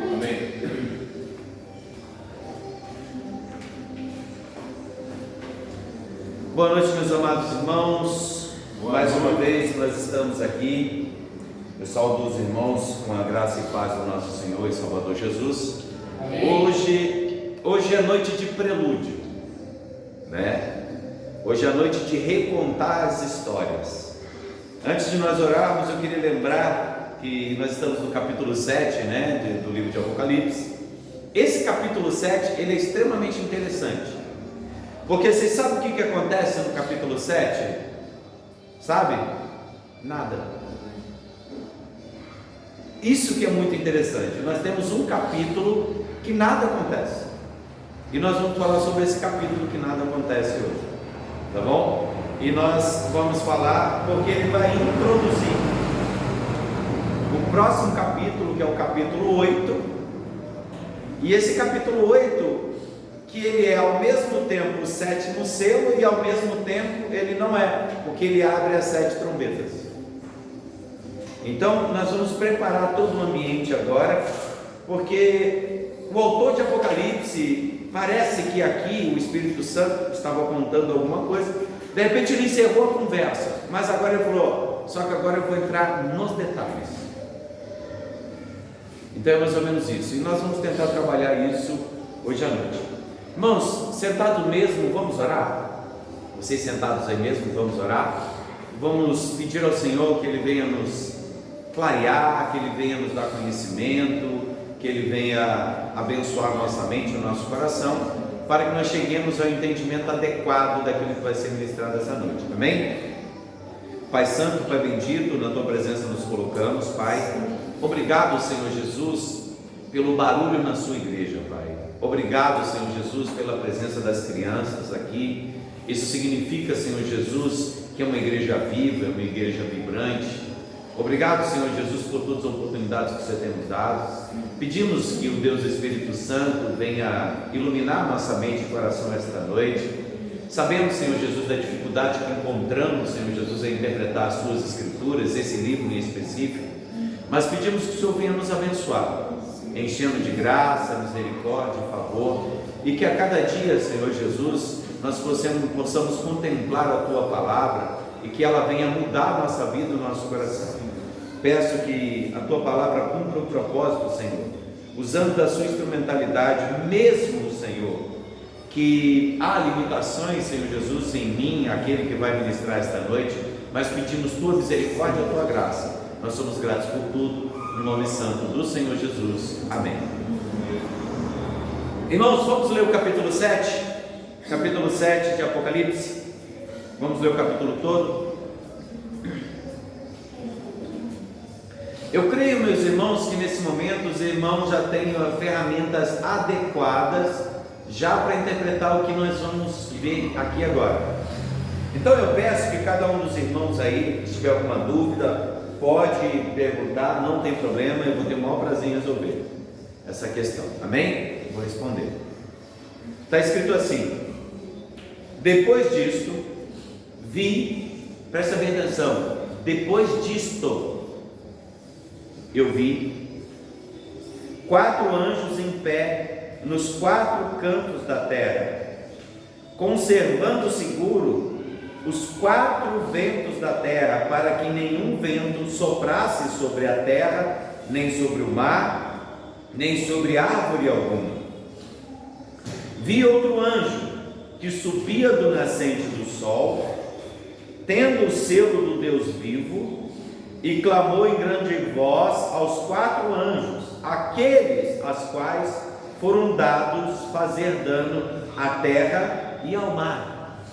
Amém. Boa noite, meus amados irmãos. Mais uma vez nós estamos aqui. Eu saúdo os irmãos com a graça e paz do nosso Senhor e Salvador Jesus. Amém. Hoje é noite de prelúdio, né? Hoje é noite de recontar as histórias. Antes de nós orarmos, eu queria lembrar que nós estamos no capítulo 7, né, do livro de Apocalipse. Esse capítulo 7, ele é extremamente interessante, porque vocês sabem o que acontece no capítulo 7? Sabe? Nada. Isso que é muito interessante. Nós temos um capítulo que nada acontece, e nós vamos falar sobre esse capítulo que nada acontece hoje, tá bom? E nós vamos falar porque ele vai introduzir o próximo capítulo, que é o capítulo 8. E esse capítulo 8, que ele é ao mesmo tempo o sétimo selo e ao mesmo tempo ele não é, porque ele abre as 7 trombetas. Então nós vamos preparar todo o ambiente agora, porque o autor de Apocalipse, parece que aqui o Espírito Santo estava contando alguma coisa, de repente ele encerrou a conversa, mas agora ele falou: só que agora eu vou entrar nos detalhes. Então é mais ou menos isso, e nós vamos tentar trabalhar isso hoje à noite. Irmãos, sentados mesmo, vamos orar? Vocês sentados aí mesmo, vamos orar? Vamos pedir ao Senhor que Ele venha nos clarear, que Ele venha nos dar conhecimento, que Ele venha abençoar nossa mente, o nosso coração, para que nós cheguemos ao entendimento adequado daquilo que vai ser ministrado essa noite, amém? Pai Santo, Pai bendito, na Tua presença nos colocamos, Pai. Obrigado, Senhor Jesus, pelo barulho na Sua igreja, Pai. Obrigado, Senhor Jesus, pela presença das crianças aqui. Isso significa, Senhor Jesus, que é uma igreja viva, é uma igreja vibrante. Obrigado, Senhor Jesus, por todas as oportunidades que Você tem nos dado. Pedimos que o Deus Espírito Santo venha iluminar nossa mente e coração esta noite. Sabemos, Senhor Jesus, da dificuldade que encontramos, Senhor Jesus, em interpretar as Suas Escrituras, esse livro em específico, mas pedimos que o Senhor venha nos abençoar, enchendo de graça, misericórdia, favor, e que a cada dia, Senhor Jesus, nós possamos contemplar a Tua palavra e que ela venha mudar a nossa vida e o nosso coração. Peço que a Tua palavra cumpra o propósito, Senhor, usando da Sua instrumentalidade, mesmo, Senhor, que há limitações, Senhor Jesus, em mim, aquele que vai ministrar esta noite, mas pedimos Tua misericórdia e a Tua graça. Nós somos gratos por tudo, no nome santo do Senhor Jesus, amém. Irmãos, vamos ler o capítulo 7, capítulo 7 de Apocalipse. Vamos ler o capítulo todo. Eu creio, meus irmãos, que nesse momento os irmãos já têm ferramentas adequadas já para interpretar o que nós vamos ver aqui agora. Então eu peço que cada um dos irmãos aí, se tiver alguma dúvida, pode perguntar, não tem problema, eu vou ter o maior prazer em resolver essa questão, amém? Vou responder. Está escrito assim: depois disto vi, presta bem atenção, depois disto eu vi 4 anjos em pé nos 4 cantos da terra, conservando seguro os 4 ventos da terra, para que nenhum vento soprasse sobre a terra, nem sobre o mar, nem sobre árvore alguma. Vi outro anjo que subia do nascente do sol, tendo o selo do Deus vivo, e clamou em grande voz aos 4 anjos, aqueles aos quais foram dados fazer dano à terra e ao mar,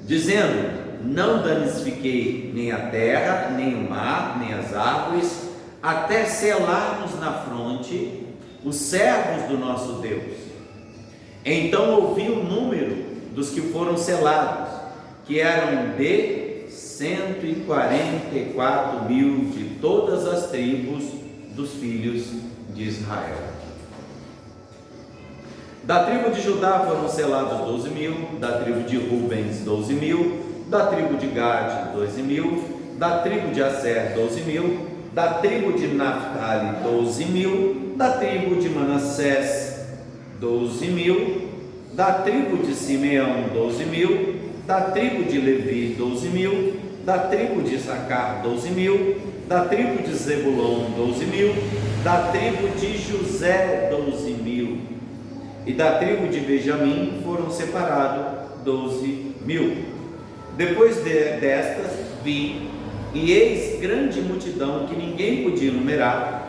dizendo: não danifiquei nem a terra, nem o mar, nem as árvores, até selarmos na fronte os servos do nosso Deus. Então ouvi o número dos que foram selados, que eram de 144 mil de todas as tribos dos filhos de Israel. Da tribo de Judá foram selados 12 mil, da tribo de Rubens 12 mil, da tribo de Gade 12 mil, da tribo de Aser 12 mil, da tribo de Naphtali, 12.000, da tribo de Manassés, 12.000, da tribo de Simeão, 12.000, da tribo de Levi, 12.000, da tribo de Issacar, 12.000, da tribo de Zebulon, 12.000, da tribo de José, 12.000, e da tribo de Benjamim foram separados 12.000. Depois destas vi, e eis grande multidão que ninguém podia numerar,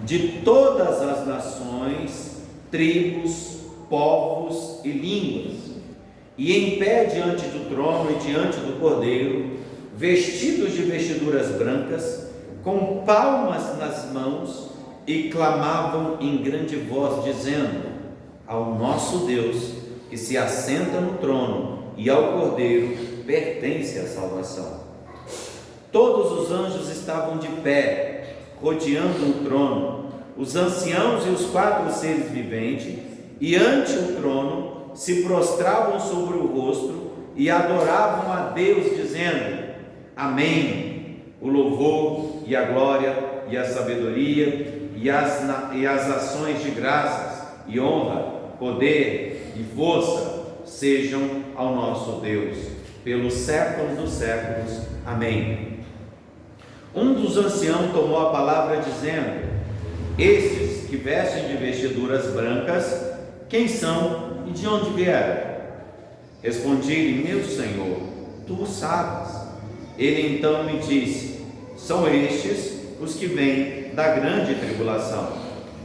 de todas as nações, tribos, povos e línguas, e em pé diante do trono e diante do Cordeiro, vestidos de vestiduras brancas, com palmas nas mãos, e clamavam em grande voz, dizendo: ao nosso Deus, que se assenta no trono, e ao Cordeiro pertence a salvação. Todos os anjos estavam de pé, rodeando o trono, os anciãos e os 4 seres viventes, e ante o trono se prostravam sobre o rosto e adoravam a Deus, dizendo: amém, o louvor e a glória e a sabedoria e as ações de graças e honra, poder e força sejam ao nosso Deus, pelos séculos dos séculos. Amém. Um dos anciãos tomou a palavra, dizendo: estes que vestem de vestiduras brancas, quem são e de onde vieram? Respondi-lhe: meu Senhor, tu sabes. Ele então me disse: são estes os que vêm da grande tribulação,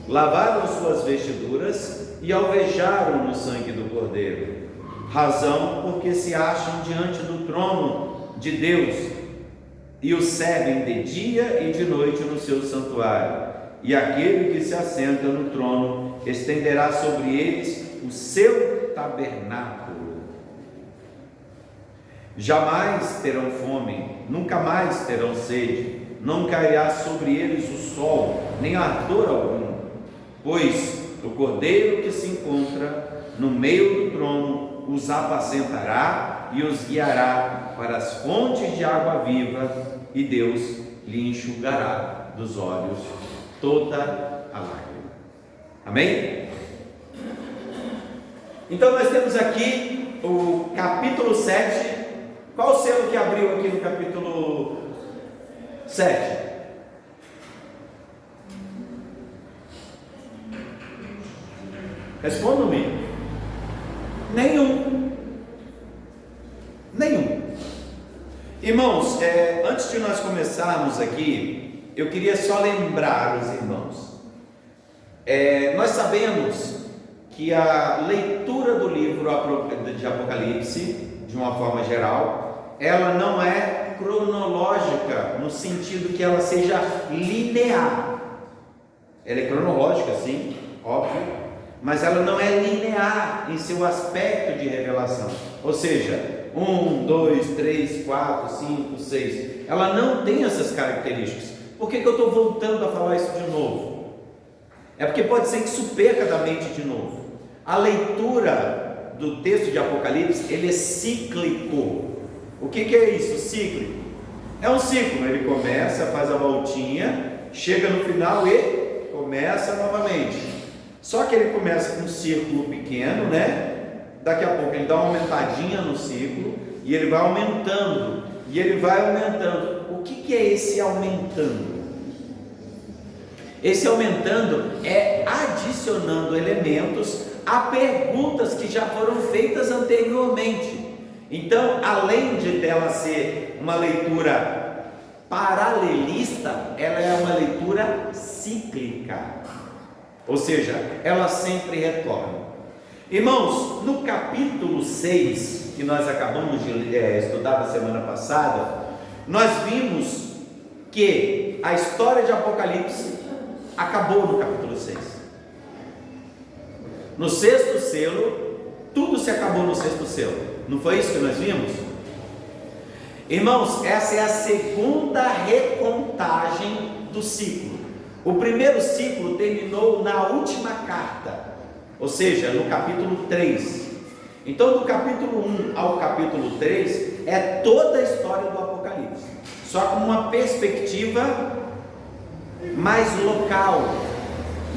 lavaram suas vestiduras e alvejaram no sangue do Cordeiro, razão porque se acham diante do trono de Deus, e o servem de dia e de noite no seu santuário, e aquele que se assenta no trono estenderá sobre eles o seu tabernáculo. Jamais terão fome, nunca mais terão sede, não cairá sobre eles o sol, nem ardor algum, pois o Cordeiro que se encontra no meio do trono os apacentará e os guiará para as fontes de água viva, e Deus lhe enxugará dos olhos toda a lágrima. Amém? Então nós temos aqui o capítulo 7. Qual o selo que abriu aqui no capítulo 7? Respondam-me. Nenhum. Irmãos, antes de nós começarmos aqui, eu queria só lembrar os irmãos. Nós sabemos que a leitura do livro de Apocalipse, de uma forma geral, ela não é cronológica, no sentido que ela seja linear. Ela é cronológica, sim, óbvio, mas ela não é linear em seu aspecto de revelação. Ou seja, 1, 2, 3, 4, 5, 6. Ela não tem essas características. Por que eu estou voltando a falar isso de novo? É porque pode ser que isso perca da mente de novo. A leitura do texto de Apocalipse, ele é cíclico. O que é isso, cíclico? É um ciclo, ele começa, faz a voltinha, chega no final e começa novamente. Só que ele começa com um círculo pequeno, né? Daqui a pouco ele dá uma aumentadinha no ciclo, e ele vai aumentando, e ele vai aumentando. O que é esse aumentando? Esse aumentando é adicionando elementos a perguntas que já foram feitas anteriormente. Então, além de dela ser uma leitura paralelista, ela é uma leitura cíclica, ou seja, ela sempre retorna. Irmãos, no capítulo 6, que nós acabamos de estudar na semana passada, nós vimos que a história de Apocalipse acabou no capítulo 6. No sexto selo, tudo se acabou no sexto selo. Não foi isso que nós vimos? Irmãos, essa é a segunda recontagem do ciclo. O primeiro ciclo terminou na última carta, ou seja, no capítulo 3. Então, do capítulo 1 ao capítulo 3 é toda a história do Apocalipse. só com uma perspectiva mais local,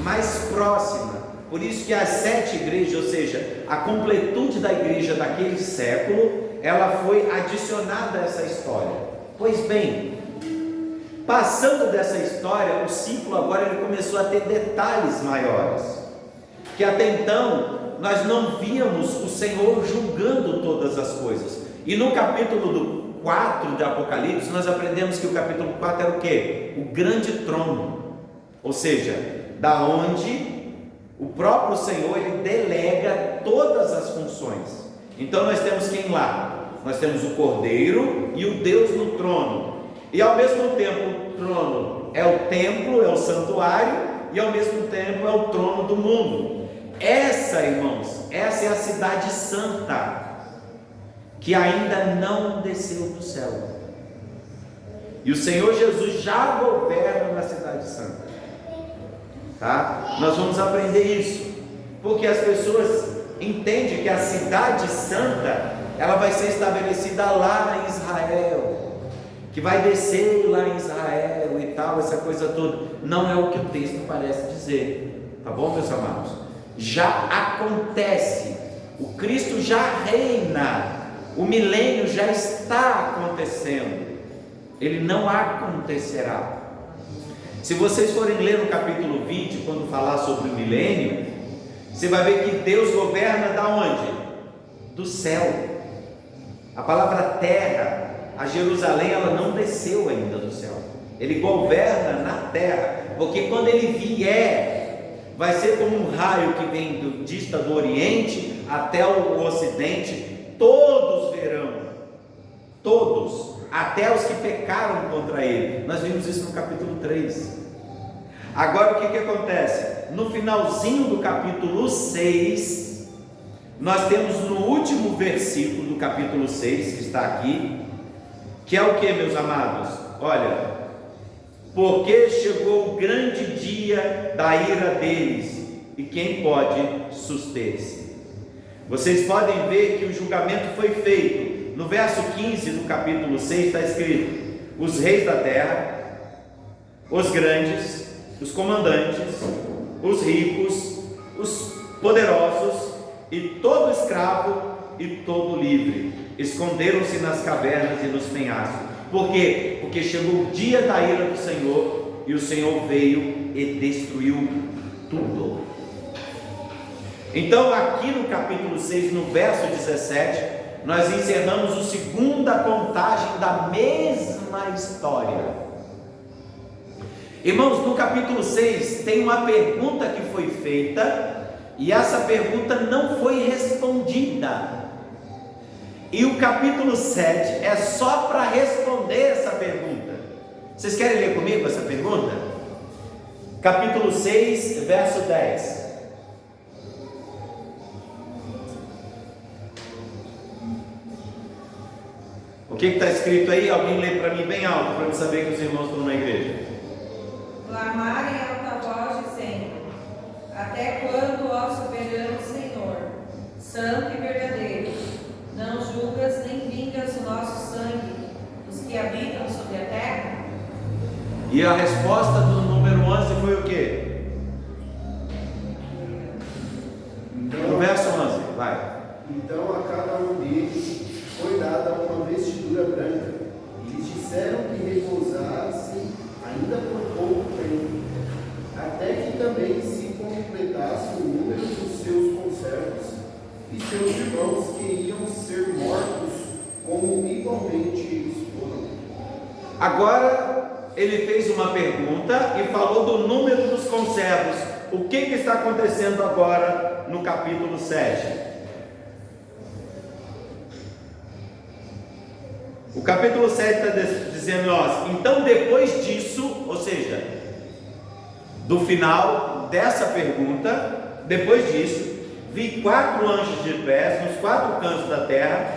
mais próxima. Por isso que as 7 igrejas, ou seja, a completude da igreja daquele século, ela foi adicionada a essa história. Pois bem, passando dessa história, o ciclo agora ele começou a ter detalhes maiores, que até então nós não víamos o Senhor julgando todas as coisas. E no capítulo 4 de Apocalipse, nós aprendemos que o capítulo 4 era o quê? O grande trono, ou seja, da onde o próprio Senhor ele delega todas as funções. Então nós temos quem lá? Nós temos o Cordeiro e o Deus no trono. E ao mesmo tempo o trono é o templo, é o santuário, e ao mesmo tempo é o trono do mundo. Essa, irmãos, essa é a cidade santa, que ainda não desceu do céu. E o Senhor Jesus já governa na cidade santa. Tá? Nós vamos aprender isso, porque as pessoas entendem que a cidade santa, ela vai ser estabelecida lá em Israel, que vai descer lá em Israel e tal, essa coisa toda. Não é o que o texto parece dizer, tá bom, meus amados? Já acontece, o Cristo já reina, o milênio já está acontecendo, ele não acontecerá. Se vocês forem ler no capítulo 20, quando falar sobre o milênio, você vai ver que Deus governa da onde? Do céu. A palavra terra, a Jerusalém, ela não desceu ainda do céu, ele governa na terra, porque quando ele vier, vai ser como um raio que vem dista do oriente até o ocidente, todos verão, todos, até os que pecaram contra ele. Nós vimos isso no capítulo 3. Agora o que acontece? No finalzinho do capítulo 6, nós temos no último versículo do capítulo 6, que está aqui, que é o que, meus amados? Olha, porque chegou o grande dia da ira deles, e quem pode suster-se? Vocês podem ver que o julgamento foi feito. No verso 15 do capítulo 6 está escrito: os reis da terra, os grandes, os comandantes, os ricos, os poderosos, e todo escravo e todo livre esconderam-se nas cavernas e nos penhascos. Por quê? Porque chegou o dia da ira do Senhor, e o Senhor veio e destruiu tudo. Então aqui no capítulo 6, no verso 17, nós encerramos a segunda contagem da mesma história. Irmãos, no capítulo 6 tem uma pergunta que foi feita, e essa pergunta não foi respondida. E o capítulo 7 é só para responder essa pergunta. Vocês querem ler comigo essa pergunta? Capítulo 6, verso 10. O que está escrito aí? Alguém lê para mim bem alto, para eu saber que os irmãos estão na igreja. Clamar em alta voz, dizendo: até quando, ó soberano Senhor, santo e verdadeiro, não julgas nem vingas o nosso sangue, os que habitam sobre a terra? E a resposta do número 11 foi o quê? No verso 11, vai. Então a cada um deles foi dada uma vestidura branca, e lhes disseram que repousassem ainda por pouco tempo, até que também se completasse o número dos seus conservos e seus irmãos, que iriam ser mortos como igualmente eles foram. Agora ele fez uma pergunta e falou do número dos conservos. O que está acontecendo agora no capítulo 7? O capítulo 7 está dizendo, então depois disso, ou seja, do final dessa pergunta, depois disso, vi 4 anjos de pé nos 4 cantos da terra,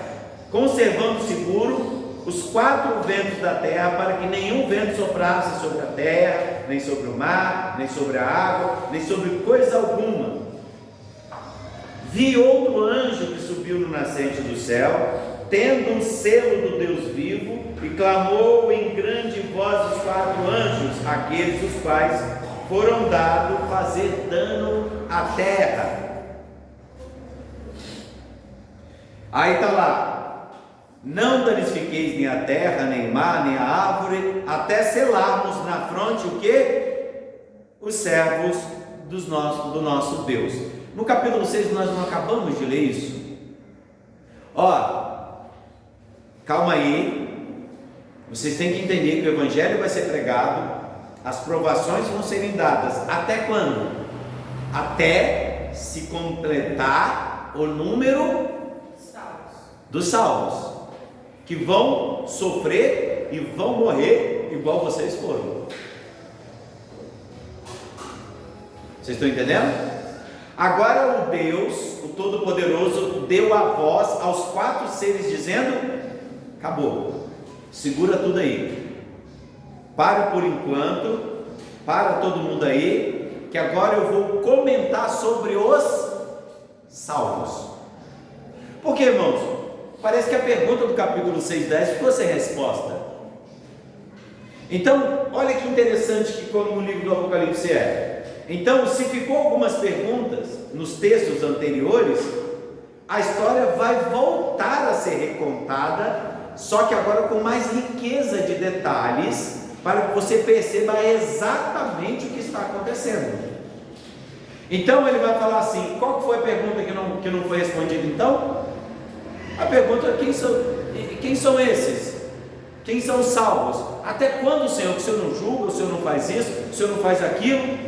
conservando seguro os 4 ventos da terra, para que nenhum vento soprasse sobre a terra, nem sobre o mar, nem sobre a água, nem sobre coisa alguma. Vi outro anjo que subiu no nascente do céu, tendo um selo do Deus vivo, e clamou em grande voz os 4 anjos, aqueles os quais foram dados fazer dano à terra. Aí está lá: não danifiqueis nem a terra, nem o mar, nem a árvore, até selarmos na fronte o que? Os servos do nosso Deus. No capítulo 6 nós não acabamos de ler isso. Ó, calma aí, vocês têm que entender que o evangelho vai ser pregado, as provações vão serem dadas. Até quando? Até se completar o número dos salvos, que vão sofrer e vão morrer igual vocês foram. Vocês estão entendendo? Agora o Deus, o Todo-Poderoso, deu a voz aos 4 seres dizendo: acabou, segura tudo aí, para por enquanto, para todo mundo aí, que agora eu vou comentar sobre os salvos. Porque, irmãos, parece que a pergunta do capítulo 6:10 ficou sem resposta. Então, olha que interessante que como o livro do Apocalipse é. Então, se ficou algumas perguntas nos textos anteriores, a história vai voltar a ser recontada, só que agora com mais riqueza de detalhes, para que você perceba exatamente o que está acontecendo. Então ele vai falar assim: qual que foi a pergunta que não foi respondida então? A pergunta é: quem são esses? Quem são os salvos? Até quando, Senhor? Que o Senhor não julga, o Senhor não faz isso, o Senhor não faz aquilo?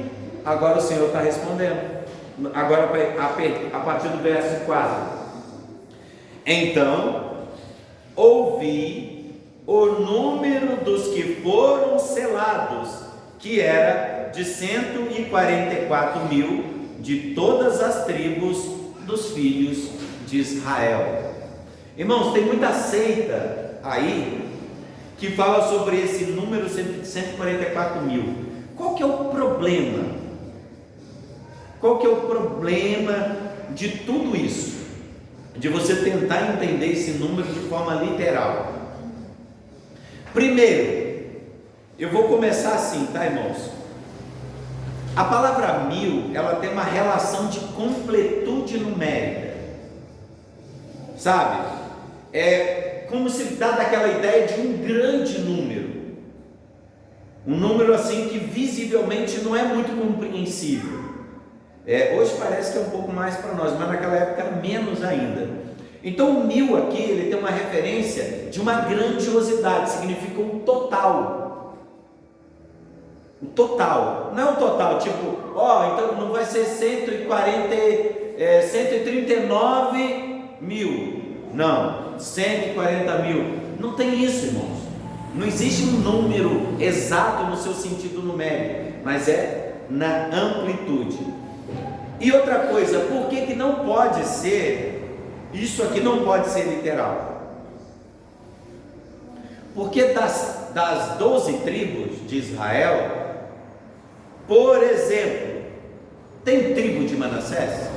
Agora o Senhor está respondendo. Agora a partir do verso 4. Então ouvi o número dos que foram selados, que era de 144 mil, de todas as tribos dos filhos de Israel. Irmãos, tem muita seita aí que fala sobre esse número de 144 mil. Qual que é o problema? Qual que é o problema de tudo isso? De você tentar entender esse número de forma literal. Primeiro, eu vou começar assim, tá, irmãos? A palavra 1000, ela tem uma relação de completude numérica, sabe? É como se dá daquela ideia de um grande número, um número assim que visivelmente não é muito compreensível. Hoje parece que é um pouco mais para nós, mas naquela época era menos ainda. Então o 1000 aqui, ele tem uma referência de uma grandiosidade, significa um total. O total, não é um total tipo, então não vai ser 139 mil, não, 140 mil, não tem isso, irmãos. Não existe um número exato no seu sentido numérico, mas é na amplitude. E outra coisa, por que não pode ser, isso aqui não pode ser literal? Porque das 12 tribos de Israel, por exemplo, tem tribo de Manassés?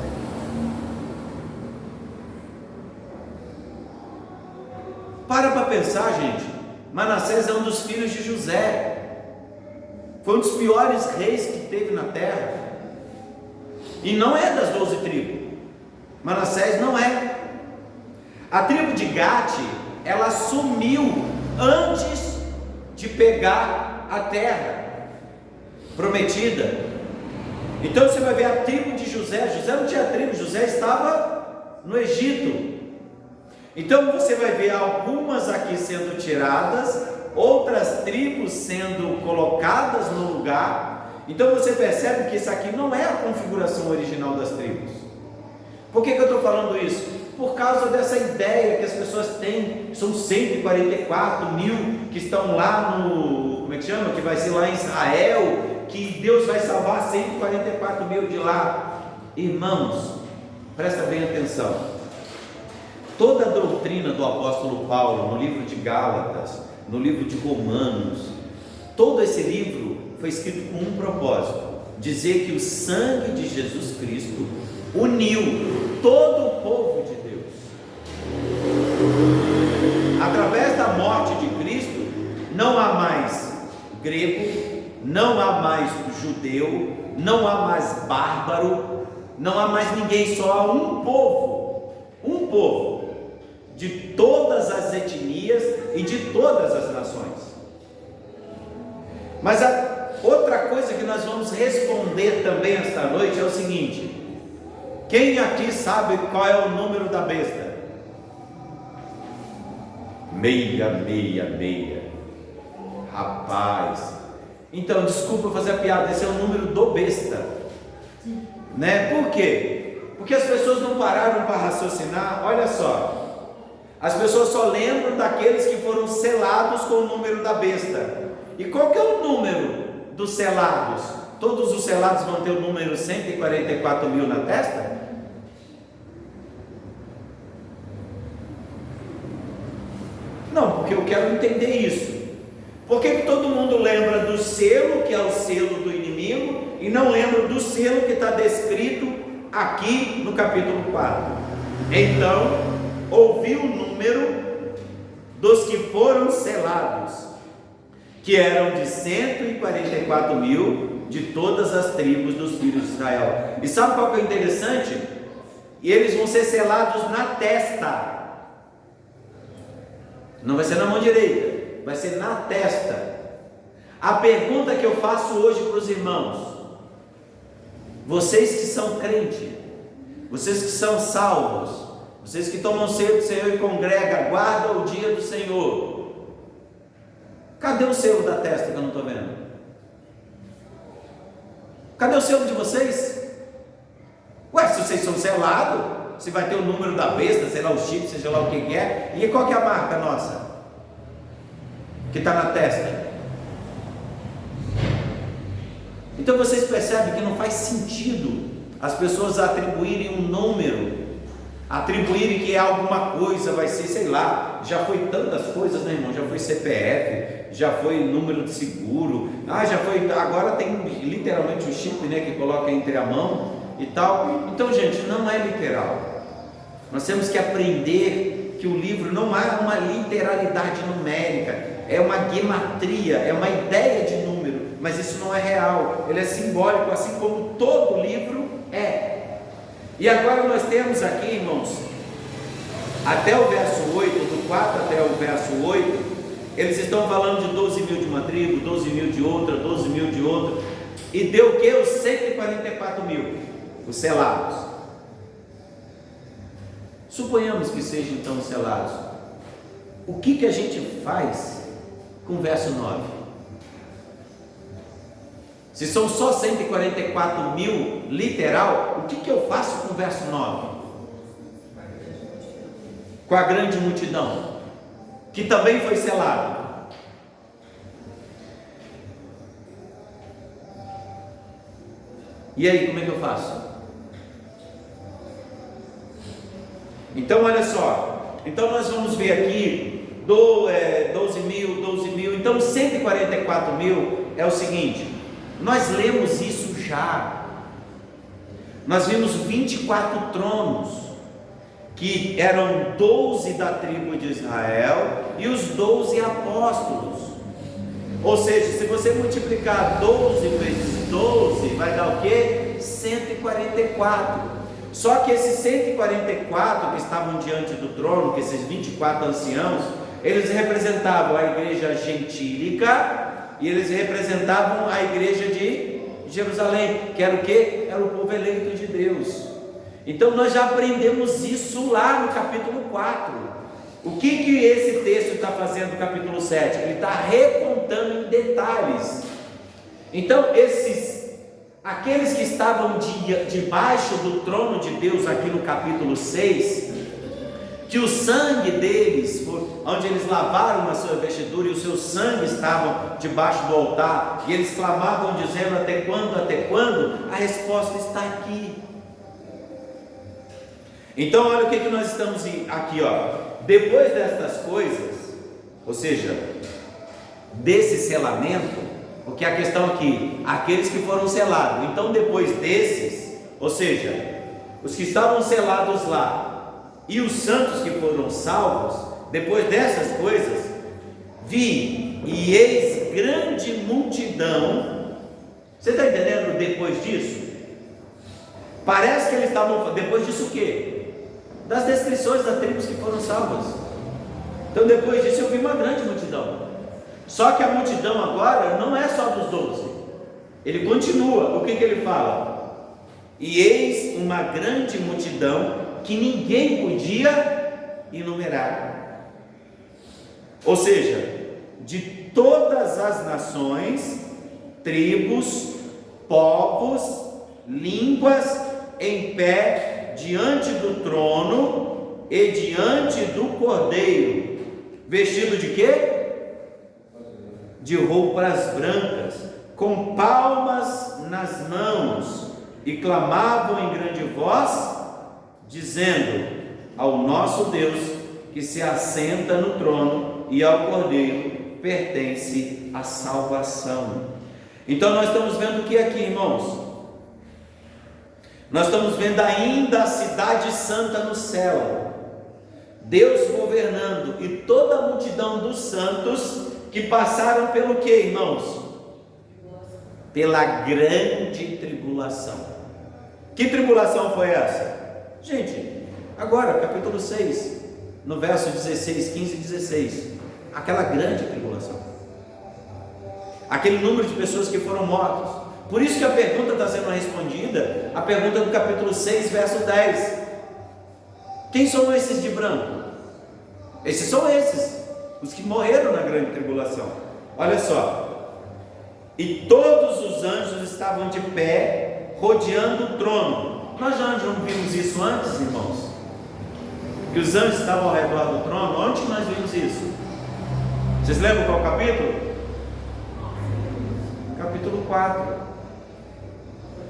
Para pensar, gente. Manassés é um dos filhos de José, foi um dos piores reis que teve na terra, e não é das 12 tribos. Manassés não é. A tribo de Gate, ela sumiu antes de pegar a terra prometida. Então você vai ver a tribo de José. José não tinha tribo, José estava no Egito. Então você vai ver algumas aqui sendo tiradas, outras tribos sendo colocadas no lugar. Então você percebe que isso aqui não é a configuração original das tribos. Por que eu estou falando isso? Por causa dessa ideia que as pessoas têm, são 144 mil que estão lá no, como é que chama? Que vai ser lá em Israel, que Deus vai salvar 144 mil de lá. Irmãos, presta bem atenção. Toda a doutrina do apóstolo Paulo, no livro de Gálatas, no livro de Romanos, todo esse livro foi escrito com um propósito: dizer que o sangue de Jesus Cristo uniu todo o povo de Deus. não há mais grego, não há mais judeu, não há mais bárbaro, não há mais ninguém, só há um povo de todas as etnias e de todas as nações. Mas a outra coisa que nós vamos responder também esta noite é o seguinte: quem aqui sabe qual é o número da besta? 666. Rapaz, então desculpa fazer a piada, esse é o número do besta, né? Por quê? Porque as pessoas não pararam para raciocinar. Olha só, as pessoas só lembram daqueles que foram selados com o número da besta. E qual que é o número dos selados? Todos os selados vão ter o número 144 mil na testa? Não, porque eu quero entender isso. Por que todo mundo lembra do selo, que é o selo do inimigo, e não lembra do selo que está descrito aqui no capítulo 4? Então, ouvi o número dos que foram selados, que eram de 144 mil de todas as tribos dos filhos de Israel. E sabe qual que é interessante? E eles vão ser selados na testa. Não vai ser na mão direita, vai ser na testa. A pergunta que eu faço hoje para os irmãos: vocês que são crentes, vocês que são salvos, vocês que tomam cedo do Senhor e congregam, guardam o dia do Senhor, cadê o selo da testa que eu não estou vendo? Cadê o selo de vocês? Ué, se vocês são selados, se vai ter o número da besta, sei lá, o chip, seja lá o que é. E qual que é a marca nossa? Que está na testa. Então vocês percebem que não faz sentido as pessoas atribuírem um número, atribuírem que é alguma coisa, vai ser, sei lá, já foi tantas coisas, né, irmão? Já foi CPF, já foi número de seguro, já foi, agora tem literalmente o chip, né, que coloca entre a mão e tal. Então, gente, não é literal. Nós temos que aprender que o livro não é uma literalidade numérica, é uma gematria, é uma ideia de número, mas isso não é real, ele é simbólico, assim como todo livro é. E agora nós temos aqui, irmãos, até o verso 8, do 4 até o verso 8, eles estão falando de 12 mil de uma tribo, 12 mil de outra, 12 mil de outra, e deu o que? Os 144 mil, os selados. Suponhamos que sejam então selados. O que a gente faz com o verso 9? Se são só 144 mil literal, o que eu faço com o verso 9? Com a grande multidão, que também foi selado. E aí, como é que eu faço? Então, olha só. Então, nós vamos ver aqui 12 mil. Então, 144 mil é o seguinte: nós lemos isso já. Nós vimos 24 tronos, que eram 12 da tribo de Israel e os 12 apóstolos. Ou seja, se você multiplicar 12 vezes 12, vai dar o que? 144. Só que esses 144 que estavam diante do trono, que esses 24 anciãos, eles representavam a igreja gentílica e eles representavam a igreja de Jerusalém, que era o que? Era o povo eleito de Deus. Então nós já aprendemos isso lá no capítulo 4. O que esse texto está fazendo no capítulo 7? Ele está recontando em detalhes. Então aqueles que estavam debaixo do trono de Deus aqui no capítulo 6, que o sangue deles, onde eles lavaram a sua vestidura e o seu sangue estava debaixo do altar, e eles clamavam dizendo: até quando? A resposta está aqui. Então olha o que nós estamos aqui, depois destas coisas, ou seja, desse selamento, porque a questão aqui, aqueles que foram selados, então depois desses, ou seja, os que estavam selados lá e os santos que foram salvos, depois dessas coisas, vi e eis grande multidão. Você está entendendo depois disso? Parece que eles estavam, depois disso o quê? Das descrições das tribos que foram salvas. Então depois disso eu vi uma grande multidão. Só que a multidão agora não é só dos 12. Ele continua, o que ele fala? E eis uma grande multidão que ninguém podia enumerar. Ou seja, de todas as nações, tribos, povos, línguas, em pé diante do trono e diante do Cordeiro, vestido de quê? De roupas brancas, com palmas nas mãos, e clamavam em grande voz, dizendo: ao nosso Deus que se assenta no trono e ao Cordeiro pertence a salvação. Então nós estamos vendo o que aqui, irmãos? Nós estamos vendo ainda a cidade santa no céu, Deus governando, e toda a multidão dos santos que passaram pelo que, irmãos? Pela grande tribulação. Que tribulação foi essa? Gente, agora, capítulo 6, no verso 16, 15 e 16, aquela grande tribulação, aquele número de pessoas que foram mortas. Por isso que a pergunta está sendo respondida, a pergunta do capítulo 6, verso 10. Quem são esses de branco? Esses são os que morreram na grande tribulação. Olha só. E todos os anjos estavam de pé, rodeando o trono. Nós já não vimos isso antes, irmãos? Que os anjos estavam ao redor do trono. Onde que nós vimos isso? Vocês lembram qual capítulo? Capítulo 4.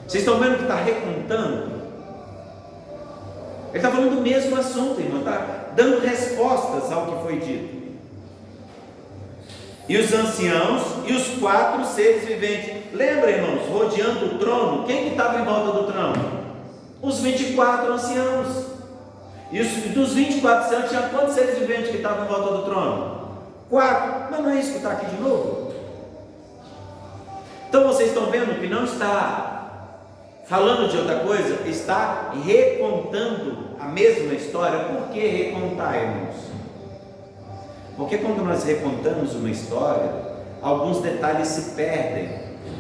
Vocês estão vendo que está recontando? Ele está falando do mesmo assunto, irmão, está dando respostas ao que foi dito. E os anciãos e os 4 seres viventes, lembra, irmãos, rodeando o trono, quem que estava em volta do trono? Os 24 anciãos. E dos 24 anciãos, tinha quantos seres viventes que estavam em volta do trono? 4. Mas não é isso que está aqui de novo? Então vocês estão vendo que não está falando de outra coisa, está recontando a mesma história. Por que recontar, irmãos? Porque quando nós recontamos uma história, alguns detalhes se perdem.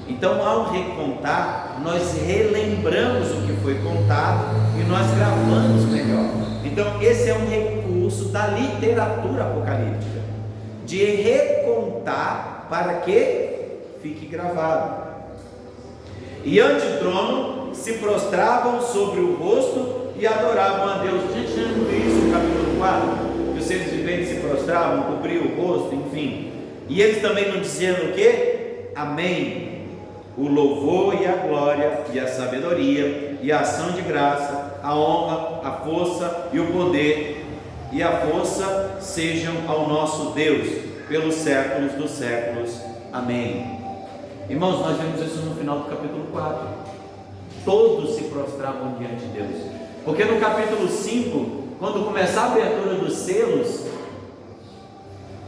Então, ao recontar, nós relembramos o que foi contado e nós gravamos melhor. Então, esse é um recurso da literatura apocalíptica, de recontar para que fique gravado. E ante o trono se prostravam sobre o rosto e adoravam a Deus. A gente já não viu isso no capítulo 4, que os seres viventes se prostravam, cobriam o rosto, enfim. E eles também não diziam o quê? Amém. O louvor e a glória e a sabedoria e a ação de graça, a honra, a força e o poder e a força sejam ao nosso Deus pelos séculos dos séculos. Amém. Irmãos, nós vemos isso no final do capítulo 4. Todos se prostravam diante de Deus. Porque no capítulo 5, quando começar a abertura dos selos,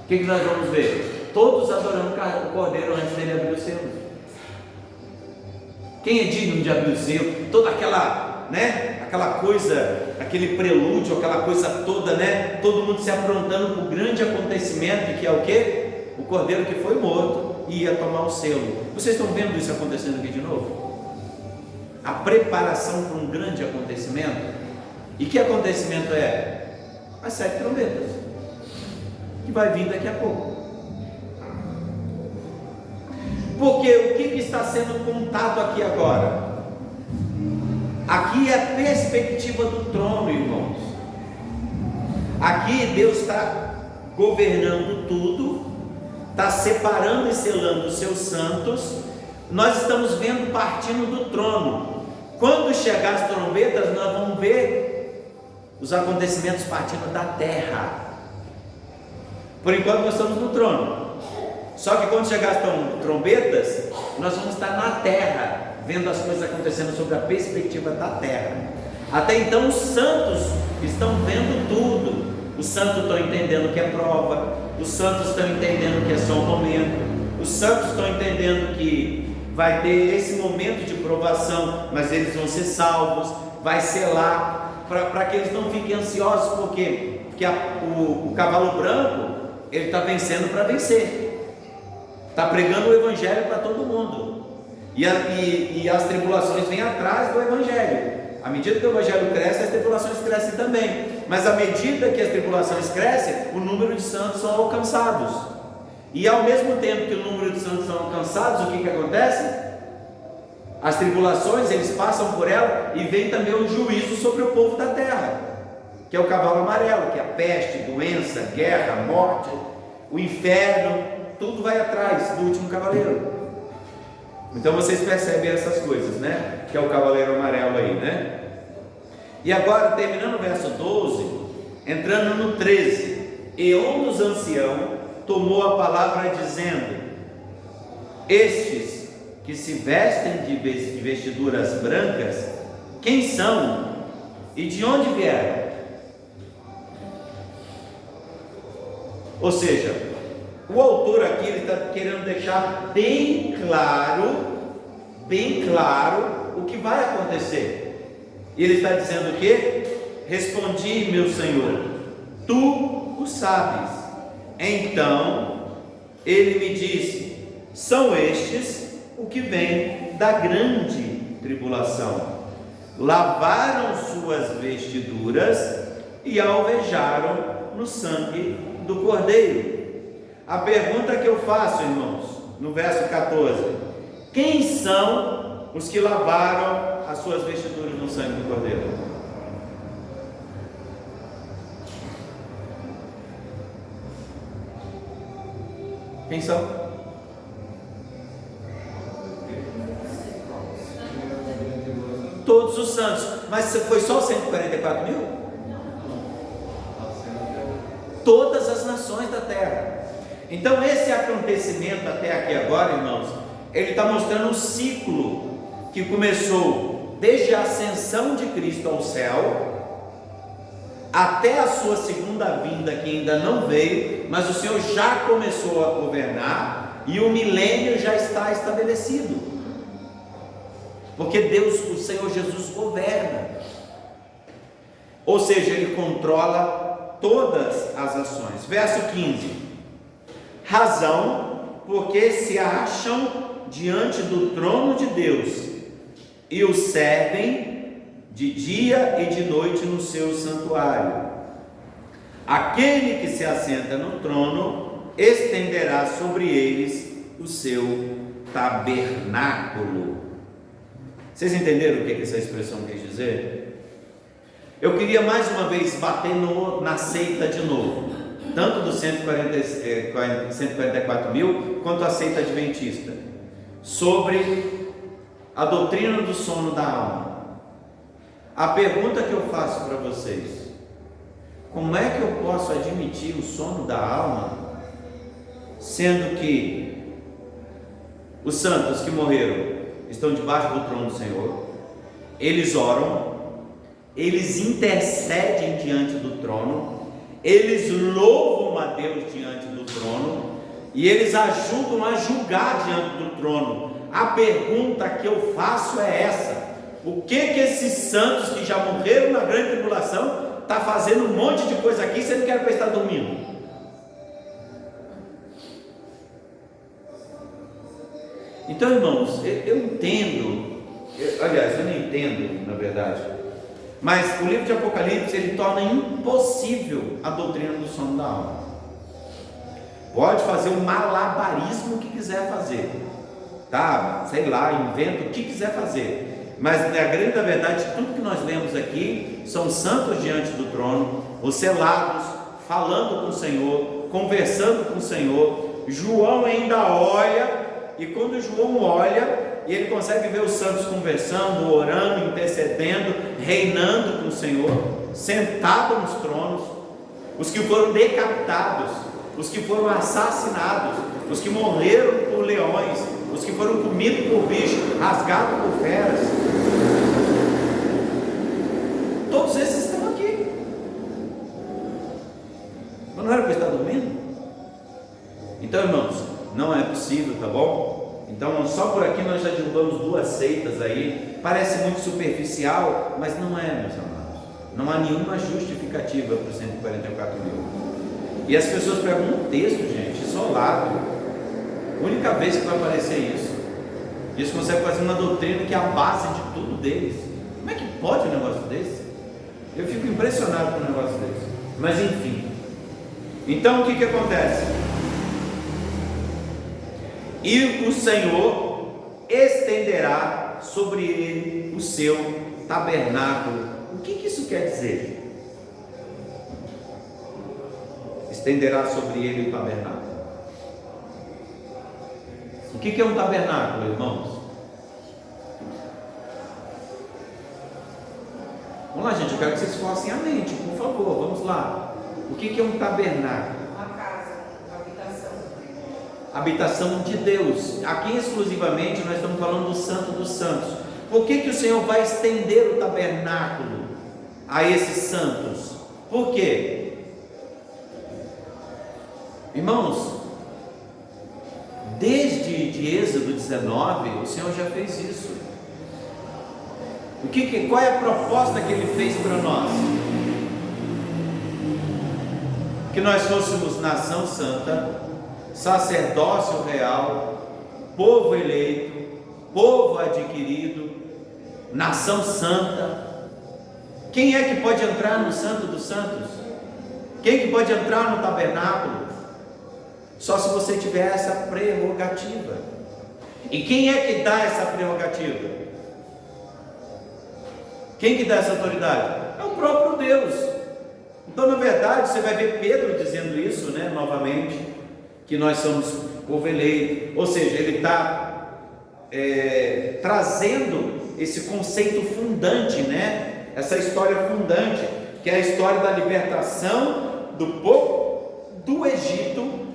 o que nós vamos ver? Todos adorando o Cordeiro antes dele abrir os selos. Quem é digno de abrir o selo? Toda aquela, aquela coisa, aquele prelúdio, aquela coisa toda, todo mundo se aprontando para o grande acontecimento, que é o quê? O Cordeiro que foi morto e ia tomar o selo. Vocês estão vendo isso acontecendo aqui de novo? A preparação para um grande acontecimento. E que acontecimento é? As 7 trombetas, que vai vir daqui a pouco. Porque o que está sendo contado aqui agora? Aqui é a perspectiva do trono, irmãos. Aqui Deus está governando tudo, está separando e selando os seus santos. Nós estamos vendo partindo do trono. Quando chegar as trombetas, nós vamos ver os acontecimentos partindo da terra. Por enquanto nós estamos no trono. Só que quando chegar as trombetas, nós vamos estar na terra, vendo as coisas acontecendo sobre a perspectiva da terra. Até então os santos estão vendo tudo. Os santos estão entendendo que é prova, Os santos estão entendendo que é só um momento. Os santos estão entendendo que vai ter esse momento de provação, mas eles vão ser salvos, vai ser lá, para que eles não fiquem ansiosos, porque o cavalo branco, ele está vencendo para vencer, está pregando o evangelho para todo mundo, e as tribulações vêm atrás do evangelho. À medida que o evangelho cresce, as tribulações crescem também, mas à medida que as tribulações crescem, o número de santos são alcançados, e ao mesmo tempo que o número de santos são alcançados, o que acontece? As tribulações, eles passam por ela, e vem também o juízo sobre o povo da terra, que é o cavalo amarelo, que é a peste, doença, guerra, morte, o inferno, tudo vai atrás do último cavaleiro. Então vocês percebem essas coisas, né? Que é o cavaleiro amarelo aí, né? E agora, terminando o verso 12, entrando no 13: e um dos anciãos tomou a palavra dizendo: estes que se vestem de vestiduras brancas, quem são e de onde vieram? Ou seja, o autor aqui ele está querendo deixar bem claro o que vai acontecer. E ele está dizendo o quê? Respondi, meu Senhor, tu o sabes. Então ele me disse: são estes o que vem da grande tribulação. Lavaram suas vestiduras e alvejaram no sangue do Cordeiro. A pergunta que eu faço, irmãos, no verso 14: quem são os que lavaram as suas vestiduras no sangue do Cordeiro? Quem são? Todos os santos. Mas foi só 144 mil? Todas as nações da terra. Então esse acontecimento até aqui agora, irmãos, ele está mostrando um ciclo que começou desde a ascensão de Cristo ao céu até a sua segunda vinda, que ainda não veio, mas o Senhor já começou a governar e o milênio já está estabelecido, porque Deus, o Senhor Jesus, governa, ou seja, Ele controla todas as ações. Verso 15: razão porque se acham diante do trono de Deus e o servem de dia e de noite no seu santuário. Aquele que se assenta no trono estenderá sobre eles o seu tabernáculo. Vocês entenderam o que essa expressão quer dizer? Eu queria mais uma vez bater na seita de novo, tanto dos 144 mil quanto a seita adventista, sobre a doutrina do sono da alma. A pergunta que eu faço para vocês: como é que eu posso admitir o sono da alma, sendo que os santos que morreram estão debaixo do trono do Senhor, eles oram, eles intercedem diante do trono, eles louvam a Deus diante do trono, e eles ajudam a julgar diante do trono? A pergunta que eu faço é essa: o que esses santos que já morreram na grande tribulação está fazendo um monte de coisa aqui, sendo que era para estar dormindo? Então, irmãos, eu entendo, aliás, eu não entendo, na verdade, mas o livro de Apocalipse, ele torna impossível a doutrina do sono da alma. Pode fazer o malabarismo que quiser fazer, tá? Sei lá, inventa o que quiser fazer, mas na grande verdade, tudo que nós lemos aqui são santos diante do trono, os selados, falando com o Senhor, conversando com o Senhor. João ainda olha, e quando João olha, e ele consegue ver os santos conversando, orando, intercedendo, reinando com o Senhor, sentado nos tronos, os que foram decapitados, os que foram assassinados, os que morreram por leões, os que foram comidos por bichos, rasgados por feras, todos esses estão aqui. Mas não era para estar dormindo? Então, irmãos, não é possível, tá bom? Então, só por aqui nós já derrubamos 2 seitas aí. Parece muito superficial, mas não é, meus amados. Não há nenhuma justificativa para os 144 mil. E as pessoas pegam um texto, gente, isolado. A única vez que vai aparecer isso. Eles conseguem fazer uma doutrina que é a base de tudo deles. Como é que pode um negócio desse? Eu fico impressionado com um negócio desse. Mas enfim. Então o que acontece? E o Senhor estenderá sobre ele o seu tabernáculo. O que isso quer dizer? Estenderá sobre ele o tabernáculo. O que é um tabernáculo, irmãos? Vamos lá, gente, eu quero que vocês forcem a mente, por favor, vamos lá. O que é um tabernáculo? Uma casa, uma habitação. Habitação de Deus. Aqui exclusivamente nós estamos falando do Santo dos Santos. Por que o Senhor vai estender o tabernáculo a esses santos? Por quê? Irmãos, desde Êxodo 19, o Senhor já fez isso. Qual é a proposta que Ele fez para nós? Que nós fôssemos nação santa, sacerdócio real, povo eleito, povo adquirido, nação santa. Quem é que pode entrar no Santo dos Santos? Quem que pode entrar no tabernáculo? Só se você tiver essa prerrogativa. E quem é que dá essa prerrogativa? Quem que dá essa autoridade? É o próprio Deus. Então, na verdade, você vai ver Pedro dizendo isso, né, novamente, que nós somos povo eleito. Ou seja, ele está trazendo esse conceito fundante, né, essa história fundante, que é a história da libertação do povo do Egito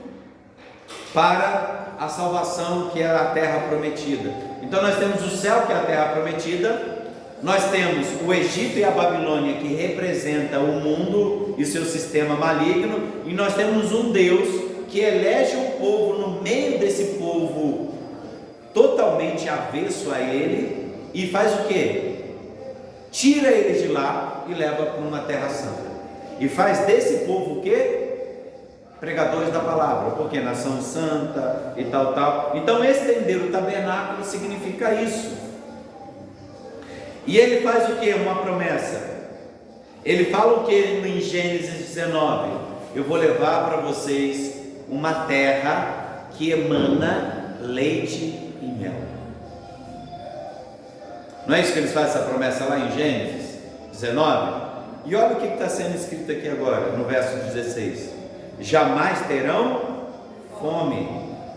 para a salvação, que é a terra prometida. Então nós temos o céu, que é a terra prometida, nós temos o Egito e a Babilônia, que representa o mundo e seu sistema maligno, e nós temos um Deus que elege um povo no meio desse povo totalmente avesso a ele, e faz o quê? Tira eles de lá e leva para uma terra santa, e faz desse povo o quê? Pregadores da palavra, porque nação santa e tal. Então estender o tabernáculo significa isso. E ele faz o que? Uma promessa. Ele fala o que em Gênesis 19? Eu vou levar para vocês uma terra que emana leite e mel. Não é isso que eles fazem essa promessa lá em Gênesis 19? E olha o que está sendo escrito aqui agora, no verso 16: jamais terão fome,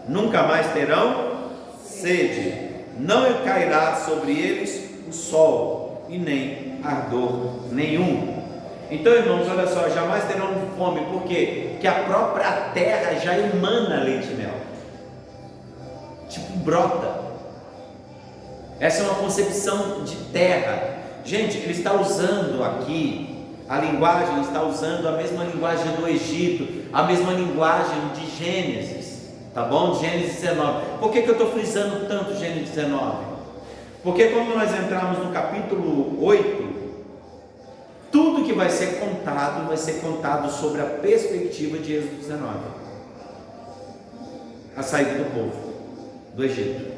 nunca mais terão sede, não cairá sobre eles o sol e nem ardor nenhum. Então, irmãos, olha só, jamais terão fome. Por quê? Porque a própria terra já emana leite e mel, tipo brota. Essa é uma concepção de terra. Gente, ele está usando aqui a linguagem, está usando a mesma linguagem do Egito, a mesma linguagem de Gênesis, tá bom? Gênesis 19. Por que eu estou frisando tanto Gênesis 19? Porque quando nós entrarmos no capítulo 8, tudo que vai ser contado sobre a perspectiva de Êxodo 19, a saída do povo do Egito,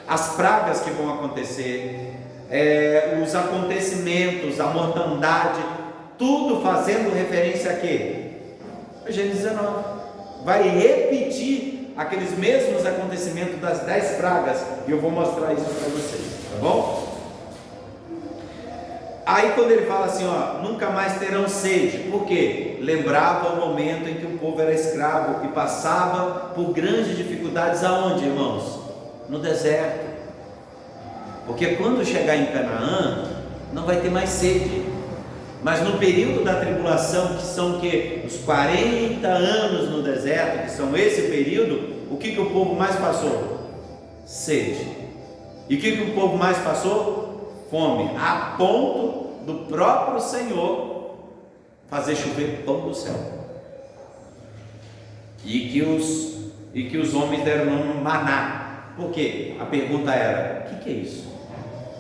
as pragas que vão acontecer, os acontecimentos, a mortandade, tudo fazendo referência a quê? A Gênesis 19. Vai repetir aqueles mesmos acontecimentos das 10 pragas, e eu vou mostrar isso para vocês, tá bom? Aí quando ele fala assim, ó, nunca mais terão sede, por quê? Lembrava o momento em que o povo era escravo e passava por grandes dificuldades. Aonde, irmãos? No deserto. Porque quando chegar em Canaã, não vai ter mais sede. Mas no período da tribulação, que são o quê? Os 40 anos no deserto, que são esse período, o que o povo mais passou? Sede. E o que o povo mais passou? Fome. A ponto do próprio Senhor fazer chover pão do céu. E que os e que os homens deram o nome maná. Por quê? A pergunta era: o que é isso?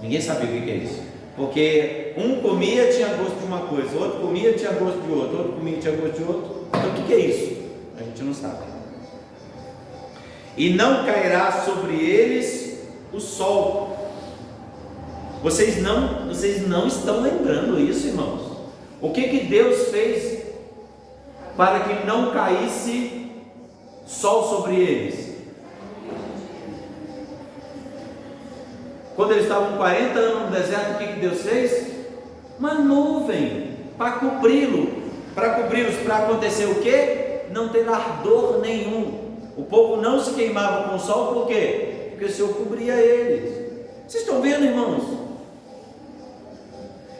Ninguém sabia o que é isso, porque um comia, tinha gosto de uma coisa, outro comia, tinha gosto de outro, outro comia, tinha gosto de outro. Então o que é isso? A gente não sabe. E não cairá sobre eles o sol. Vocês não estão lembrando isso, irmãos? O que Deus fez para que não caísse sol sobre eles? Quando eles estavam 40 anos no deserto, o que Deus fez? Uma nuvem para cobri-los, para acontecer o quê? Não ter ardor nenhum. O povo não se queimava com o sol, por quê? Porque o Senhor cobria eles. Vocês estão vendo, irmãos?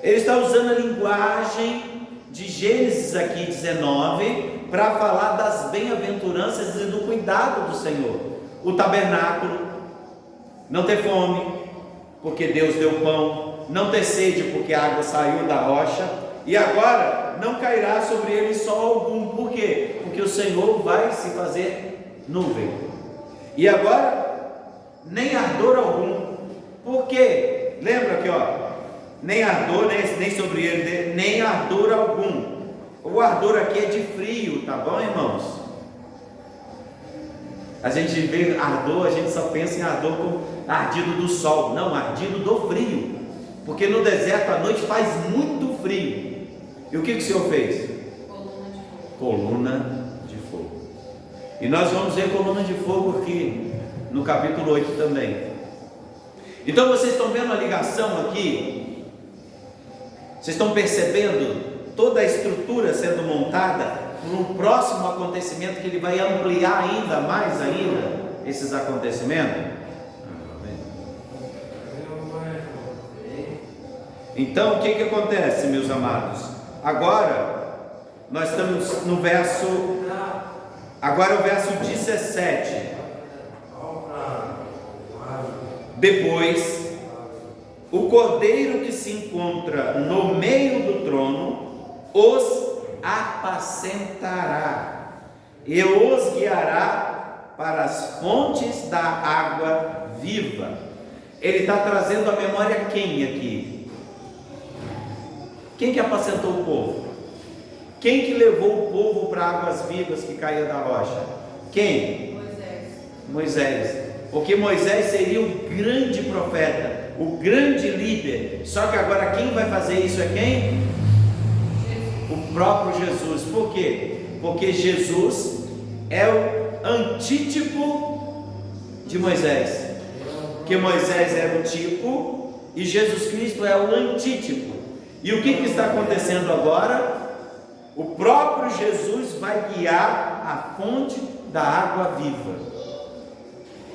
Ele está usando a linguagem de Gênesis aqui 19 para falar das bem-aventuranças e do cuidado do Senhor. O tabernáculo, não ter fome, porque Deus deu pão, não ter sede, porque a água saiu da rocha, e agora não cairá sobre ele sol algum. Por quê? Porque o Senhor vai se fazer nuvem. E agora, nem ardor algum. Por quê? Lembra aqui, nem ardor, nem sobre ele, nem ardor algum. O ardor aqui é de frio, tá bom, irmãos? A gente vê ardor, a gente só pensa em ardor como ardido do sol. Não, ardido do frio. Porque no deserto à noite faz muito frio. E o que o Senhor fez? Coluna de fogo. E nós vamos ver coluna de fogo aqui no capítulo 8 também. Então vocês estão vendo a ligação aqui? Vocês estão percebendo toda a estrutura sendo montada para um próximo acontecimento que ele vai ampliar ainda mais esses acontecimentos? Então o que acontece, meus amados? Agora nós estamos no verso, agora o verso 17. Depois, o cordeiro que se encontra no meio do trono os apacentará e os guiará para as fontes da água viva. Ele está trazendo à memória quem aqui? Quem que apacentou o povo? Quem que levou o povo para águas vivas que caía da rocha? Quem? Moisés. Porque Moisés seria o grande profeta, o grande líder. Só que agora quem vai fazer isso é quem? O próprio Jesus. Por quê? Porque Jesus é o antítipo de Moisés. Porque Moisés era o tipo e Jesus Cristo é o antítipo. E o que está acontecendo agora? O próprio Jesus vai guiar a fonte da água viva.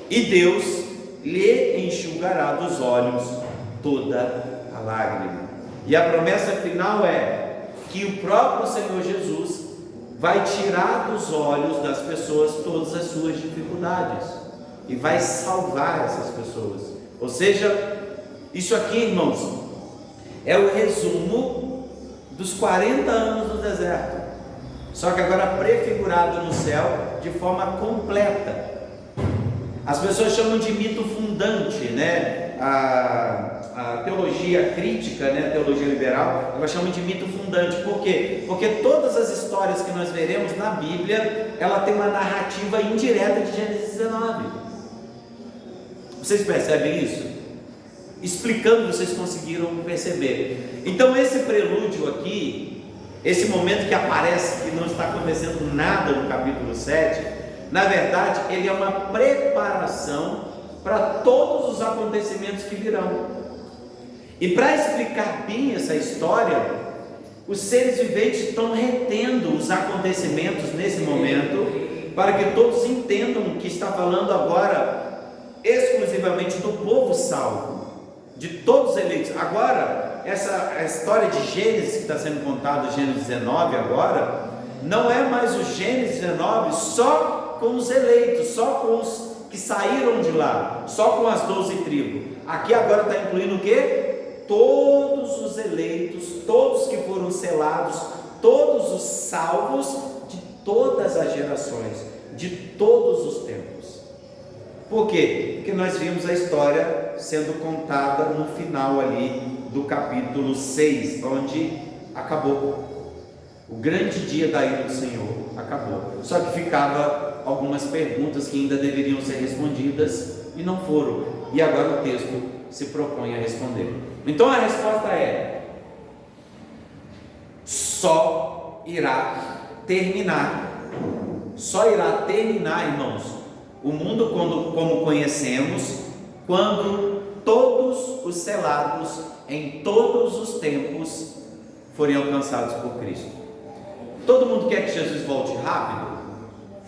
E Deus lhe enxugará dos olhos toda a lágrima. E a promessa final é que o próprio Senhor Jesus vai tirar dos olhos das pessoas todas as suas dificuldades e vai salvar essas pessoas. Ou seja, isso aqui, irmãos, é o resumo dos 40 anos do deserto, só que agora prefigurado no céu de forma completa. As pessoas chamam de mito fundante, né? A teologia crítica, né? A teologia liberal, ela chama de mito fundante. Por quê? Porque todas as histórias que nós veremos na Bíblia, ela tem uma narrativa indireta de Gênesis 19. Vocês percebem isso? Explicando, vocês conseguiram perceber. Então esse prelúdio aqui, esse momento que aparece que não está acontecendo nada no capítulo 7, na verdade ele é uma preparação para todos os acontecimentos que virão. E para explicar bem essa história, os seres viventes estão retendo os acontecimentos nesse momento, para que todos entendam que está falando agora exclusivamente do povo salvo, de todos os eleitos. Agora, essa história de Gênesis que está sendo contada, Gênesis 19 agora, não é mais o Gênesis 19 só com os eleitos, só com os que saíram de lá, só com as 12 tribos. Aqui agora está incluindo o quê? Todos os eleitos, todos que foram selados, todos os salvos de todas as gerações, de todos os tempos. Por quê? Porque nós vimos a história sendo contada no final ali do capítulo 6, onde acabou. O grande dia da ira do Senhor acabou. Só que ficava algumas perguntas que ainda deveriam ser respondidas e não foram. E agora o texto se propõe a responder. Então a resposta é: só irá terminar. Só irá terminar, irmãos, o mundo como conhecemos, quando todos os selados em todos os tempos forem alcançados por Cristo. Todo mundo quer que Jesus volte rápido?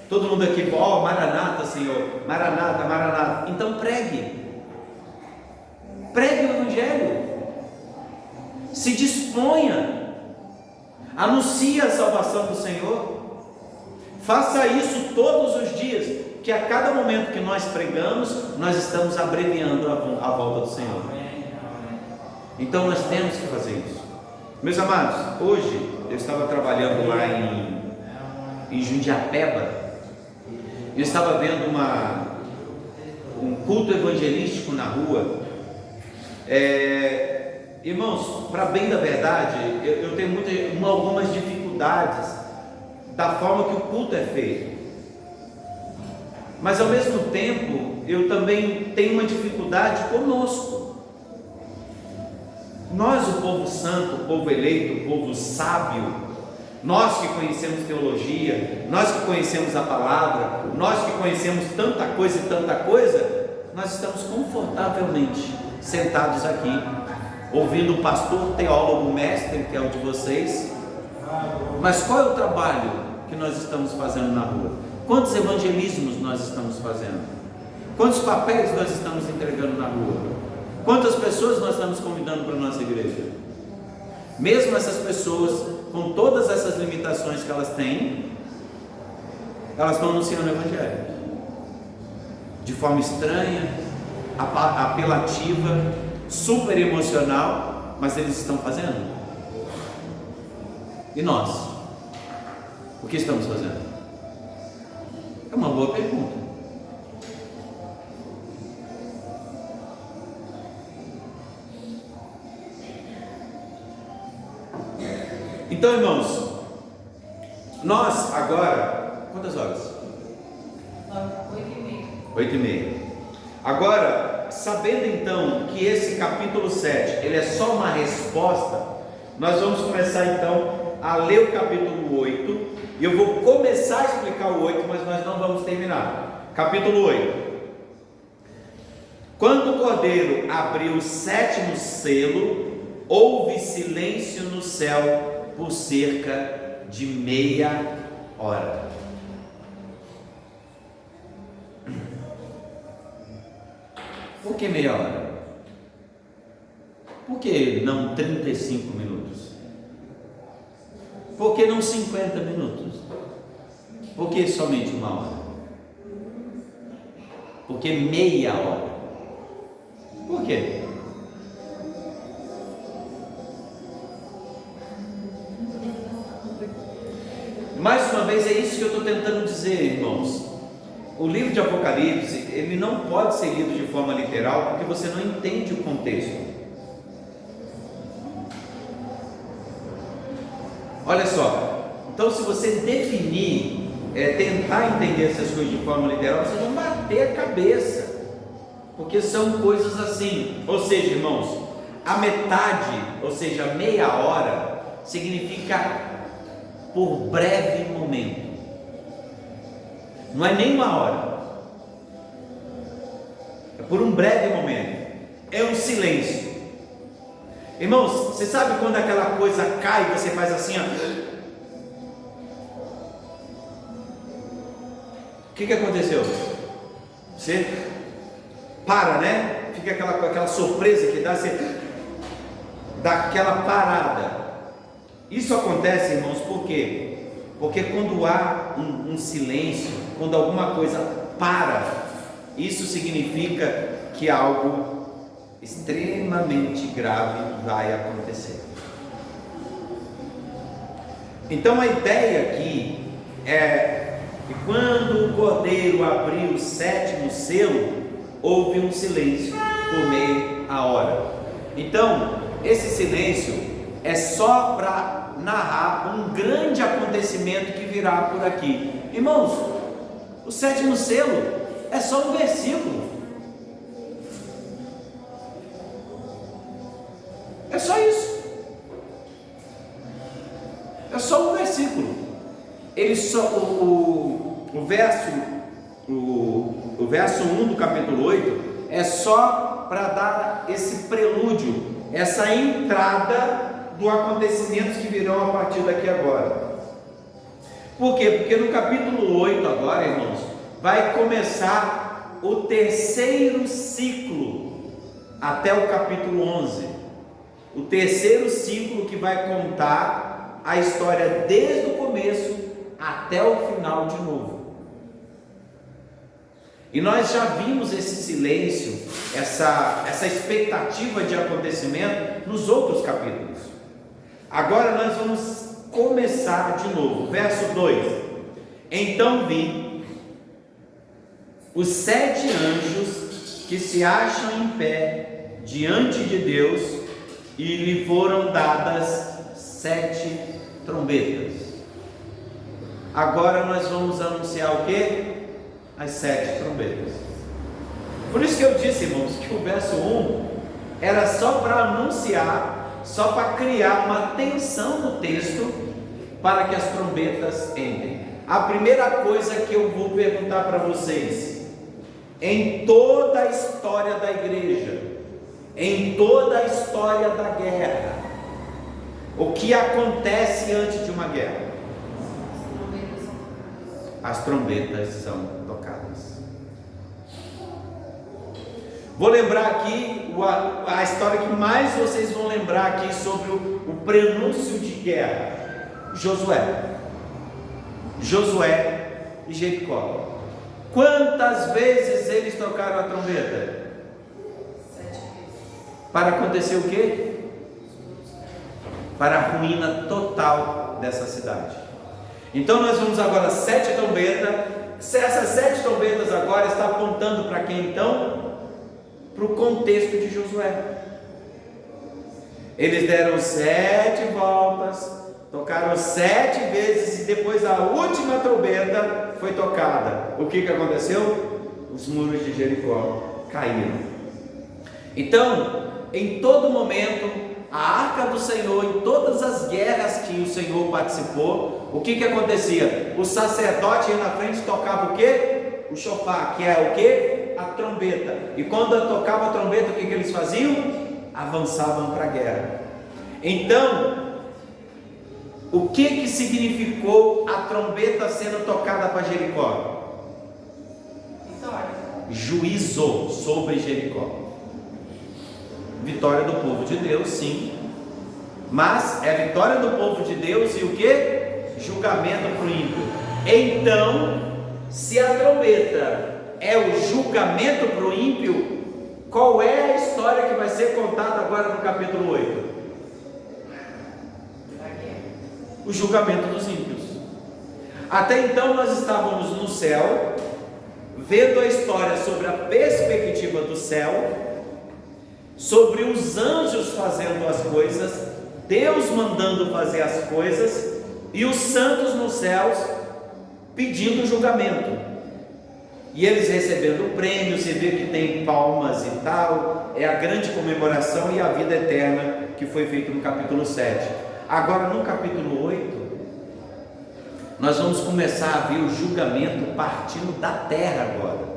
Todo mundo aqui, ó, Maranata, Senhor, Maranata, Maranata. Então pregue o Evangelho, se disponha, anuncie a salvação do Senhor, faça isso todos os dias, que a cada momento que nós pregamos, nós estamos abreviando a volta do Senhor. Então nós temos que fazer isso. Meus amados, hoje eu estava trabalhando lá em Jundiapeba, eu estava vendo um culto evangelístico na rua. Irmãos, para bem da verdade, eu tenho algumas dificuldades da forma que o culto é feito, mas ao mesmo tempo eu também tenho uma dificuldade conosco. Nós, o povo santo, o povo eleito, o povo sábio, nós que conhecemos teologia, nós que conhecemos a palavra, nós que conhecemos tanta coisa, nós estamos confortavelmente sentados aqui, ouvindo o pastor, teólogo, mestre, que é o de vocês. Mas qual é o trabalho que nós estamos fazendo na rua? Quantos evangelismos nós estamos fazendo? Quantos papéis nós estamos entregando na rua? Quantas pessoas nós estamos convidando para a nossa igreja? Mesmo essas pessoas, com todas essas limitações que elas têm, elas estão anunciando o Evangelho de forma estranha, apelativa, super emocional, mas eles estão fazendo. E nós? O que estamos fazendo? É uma boa pergunta. Então, irmãos, nós agora, quantas horas? 8h30. Agora, sabendo então que esse capítulo 7, ele é só uma resposta, nós vamos começar então a ler o capítulo 8, e eu vou começar a explicar o 8, mas nós não vamos terminar. Capítulo 8. Quando o Cordeiro abriu o 7º selo, houve silêncio no céu por cerca de meia hora. Por que meia hora? Por que não 35 minutos? Por que não 50 minutos? Por que somente uma hora? Por que meia hora? Por quê? Mais uma vez, é isso que eu estou tentando dizer, irmãos. O livro de Apocalipse, ele não pode ser lido de forma literal, porque você não entende o contexto. Olha só, então se você definir, tentar entender essas coisas de forma literal, vocês vão bater a cabeça, porque são coisas assim. Ou seja, irmãos, a metade, ou seja, meia hora, significa por breve momento. Não é nem uma hora, é por um breve momento. É um silêncio. Irmãos, você sabe quando aquela coisa cai e você faz assim, ó? O que aconteceu? Você para, né? Fica aquela surpresa que dá, você dá aquela parada. Isso acontece, irmãos, por quê? Porque quando há um silêncio, quando alguma coisa para, isso significa que algo extremamente grave vai acontecer. Então a ideia aqui é E quando o cordeiro abriu o 7º selo, houve um silêncio por meia hora. Então, esse silêncio é só para narrar um grande acontecimento que virá por aqui. Irmãos, o 7º selo é só um versículo. É só isso. É só um versículo. Ele só o verso 1 do capítulo 8 é só para dar esse prelúdio, essa entrada do acontecimentos que virão a partir daqui agora. Por quê? Porque no capítulo 8 agora, irmãos, vai começar o 3º ciclo até o capítulo 11. O 3º ciclo que vai contar a história desde o começo até o final de novo. E nós já vimos esse silêncio, essa expectativa de acontecimento nos outros capítulos. Agora nós vamos começar de novo. Verso 2: Então vi os 7 anjos que se acham em pé diante de Deus, e lhe foram dadas 7 trombetas. Agora nós vamos anunciar o que? As 7 trombetas. Por isso que eu disse, irmãos, que o verso 1 era só para anunciar, só para criar uma tensão no texto, para que as trombetas entrem. A primeira coisa que eu vou perguntar para vocês: em toda a história da igreja, em toda a história da guerra, o que acontece antes de uma guerra? As trombetas são tocadas. Vou lembrar aqui a história que mais vocês vão lembrar aqui sobre o prenúncio de guerra. Josué e Jericó. Quantas vezes eles tocaram a trombeta? 7 vezes. Para acontecer o quê? Para a ruína total dessa cidade. Então nós vamos agora 7 trombetas. Essas 7 trombetas agora estão apontando para quem então? Para o contexto de Josué. Eles deram 7 voltas, tocaram 7 vezes, e depois a última trombeta foi tocada. O que aconteceu? Os muros de Jericó caíram. Então, em todo momento, a arca do Senhor, em todas as guerras que o Senhor participou, o que acontecia? O sacerdote ia na frente e tocava o quê? O shofar, que é o quê? A trombeta. E quando tocava a trombeta, o que eles faziam? Avançavam para a guerra. Então, o que significou a trombeta sendo tocada para Jericó? Vitória. Juízo sobre Jericó. Vitória do povo de Deus, sim, mas é vitória do povo de Deus e o que? Julgamento para o ímpio. Então, se a trombeta é o julgamento para o ímpio, qual é a história que vai ser contada agora no capítulo 8? O julgamento dos ímpios. Até então nós estávamos no céu, vendo a história sobre a perspectiva do céu, sobre os anjos fazendo as coisas, Deus mandando fazer as coisas, e os santos nos céus pedindo julgamento, e eles recebendo prêmios. Você vê que tem palmas e tal, é a grande comemoração e a vida eterna que foi feito no capítulo 7. Agora no capítulo 8, nós vamos começar a ver o julgamento partindo da terra agora,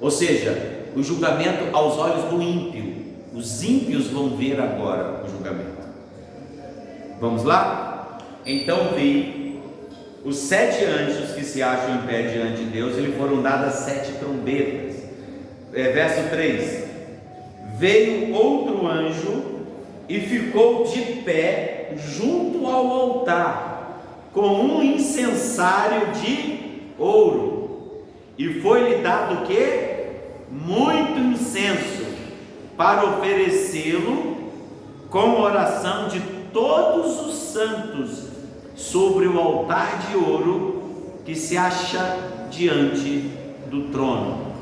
ou seja, o julgamento aos olhos do ímpio. Os ímpios vão ver agora o julgamento. Vamos lá? Então vi os 7 anjos que se acham em pé diante de Deus, e lhe foram dadas 7 trombetas. Verso 3: Veio outro anjo e ficou de pé junto ao altar, com um incensário de ouro, e foi-lhe dado o quê? Muito incenso, para oferecê-lo com oração de todos os santos sobre o altar de ouro que se acha diante do trono.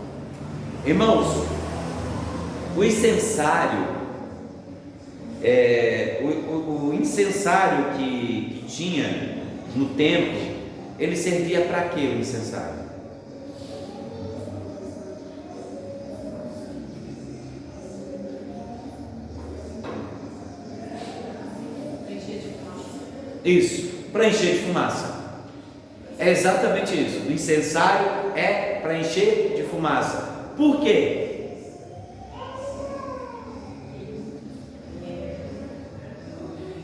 Irmãos, o incensário, o incensário que tinha no templo, ele servia para quê, o incensário? Isso, para encher de fumaça. É exatamente isso. O incensário é para encher de fumaça. Por quê?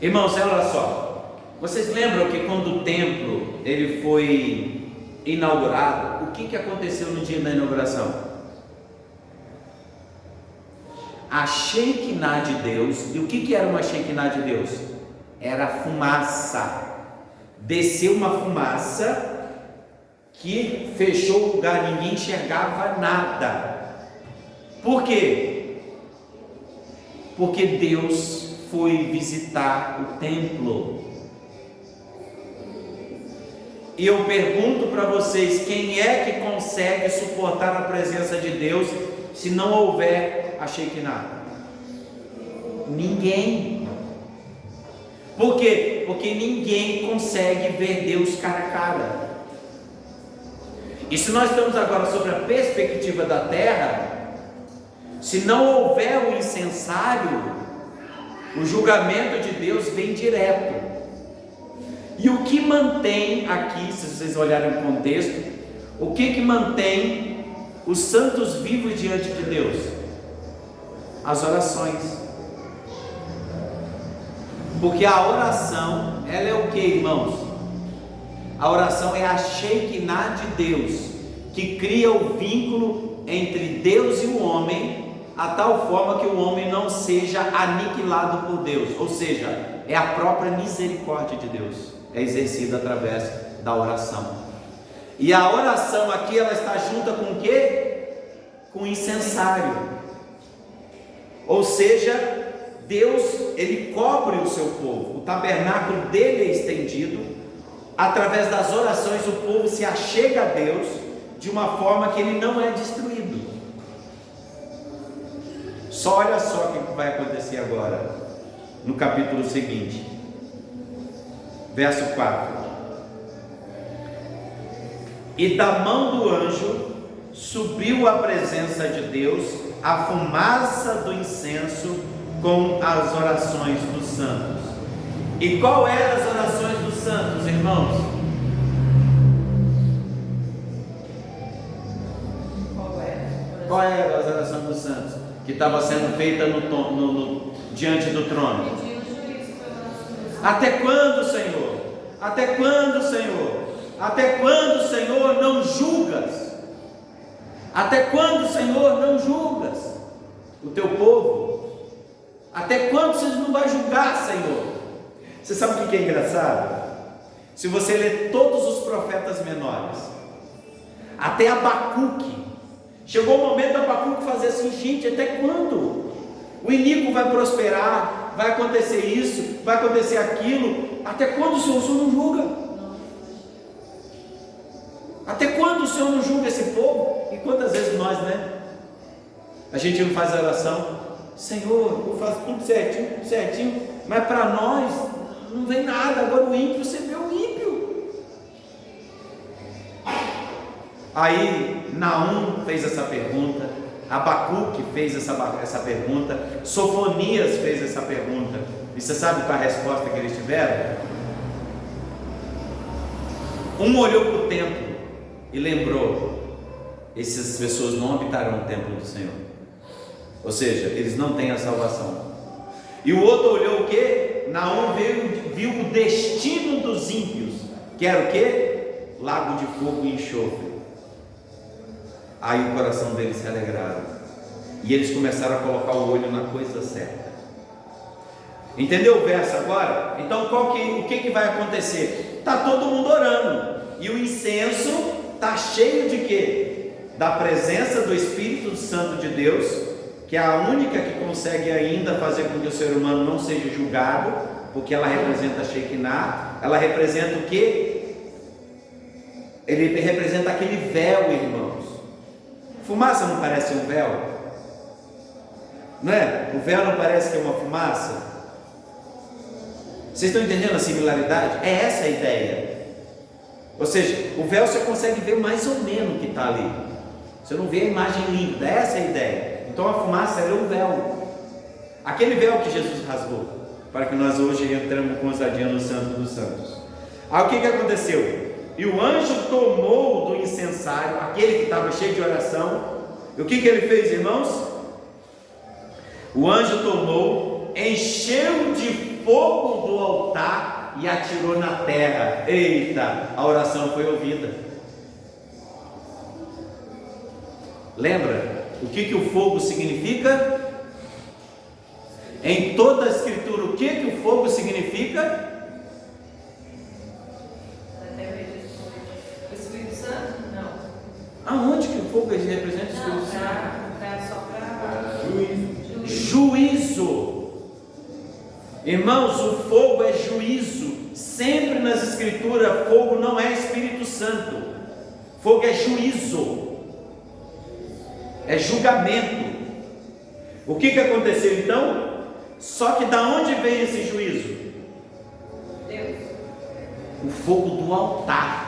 Irmãos, olha só. Vocês lembram que quando o templo ele foi inaugurado, o que aconteceu no dia da inauguração? A Shekinah de Deus. E o que era uma Shekinah de Deus? Era fumaça. Desceu uma fumaça que fechou o lugar, ninguém enxergava nada. Por quê? Porque Deus foi visitar o templo. E eu pergunto para vocês, quem é que consegue suportar a presença de Deus se não houver a Shekinah? Ninguém. Por quê? Porque ninguém consegue ver Deus cara a cara. E se nós estamos agora sobre a perspectiva da terra, se não houver o incensário, o julgamento de Deus vem direto. E o que mantém aqui, se vocês olharem o contexto, o que mantém os santos vivos diante de Deus? As orações. Porque a oração, ela é o que, irmãos? A oração é a Shekinah de Deus, que cria o vínculo entre Deus e o homem, a tal forma que o homem não seja aniquilado por Deus. Ou seja, é a própria misericórdia de Deus, é exercida através da oração. E a oração aqui, ela está junta com o quê? Com o incensário. Ou seja, Deus, ele cobre o seu povo, o tabernáculo dele é estendido, através das orações o povo se achega a Deus, de uma forma que ele não é destruído. Só olha só o que vai acontecer agora, no capítulo seguinte, verso 4. E da mão do anjo subiu à presença de Deus a fumaça do incenso com as orações dos santos. E qual eram as orações dos santos, irmãos? Qual eram as orações dos santos que estava sendo feita diante do trono? Até quando, Senhor? Até quando, Senhor? Até quando, Senhor, não julgas? Até quando, Senhor, não julgas o teu povo? Até quando você não vai julgar, Senhor? Você sabe o que é engraçado? Se você ler todos os profetas menores, até Abacuque, chegou o momento de Abacuque fazer assim: gente, até quando? O iníquo vai prosperar, vai acontecer isso, vai acontecer aquilo. Até quando o Senhor não julga? Até quando o Senhor não julga esse povo? E quantas vezes nós, a gente não faz a oração: Senhor, eu faço tudo certinho, mas para nós não vem nada. Agora o ímpio, você vê o ímpio. Aí Naum fez essa pergunta, Abacuque fez essa pergunta, Sofonias fez essa pergunta. E você sabe qual a resposta que eles tiveram? Um olhou para o templo e lembrou: essas pessoas não habitarão no templo do Senhor. Ou seja, eles não têm a salvação. E o outro olhou o que? Naum viu o destino dos ímpios, que era o que? Lago de fogo e enxofre. Aí o coração deles se alegraram, e eles começaram a colocar o olho na coisa certa. Entendeu o verso agora? Então o que vai acontecer? Está todo mundo orando, e o incenso está cheio de quê? Da presença do Espírito Santo de Deus, que é a única que consegue ainda fazer com que o ser humano não seja julgado, porque ela representa a Shekinah. Ela representa o quê? ele representa aquele véu, irmãos. Fumaça não parece um véu? Não é? O véu não parece que é uma fumaça? Vocês estão entendendo a similaridade? É essa a ideia. Ou seja, o véu você consegue ver mais ou menos o que está ali. Você não vê a imagem límpida, essa é a ideia. Então a fumaça é o véu. Aquele véu que Jesus rasgou, para que nós hoje entramos com ousadia no Santo dos Santos. Aí o que aconteceu? E o anjo tomou do incensário, aquele que estava cheio de oração. E o que ele fez, irmãos? O anjo tomou, encheu de fogo do altar e atirou na terra. Eita, a oração foi ouvida. Lembra o que o fogo significa? Em toda a escritura, o que o fogo significa? O Espírito Santo? Não. Aonde que o fogo representa o Espírito Santo? Só para Juízo. Irmãos, o fogo é juízo. Sempre nas escrituras, fogo não é Espírito Santo. Fogo é juízo. É julgamento. O que aconteceu então? Só que da onde vem esse juízo? Deus. O fogo do altar.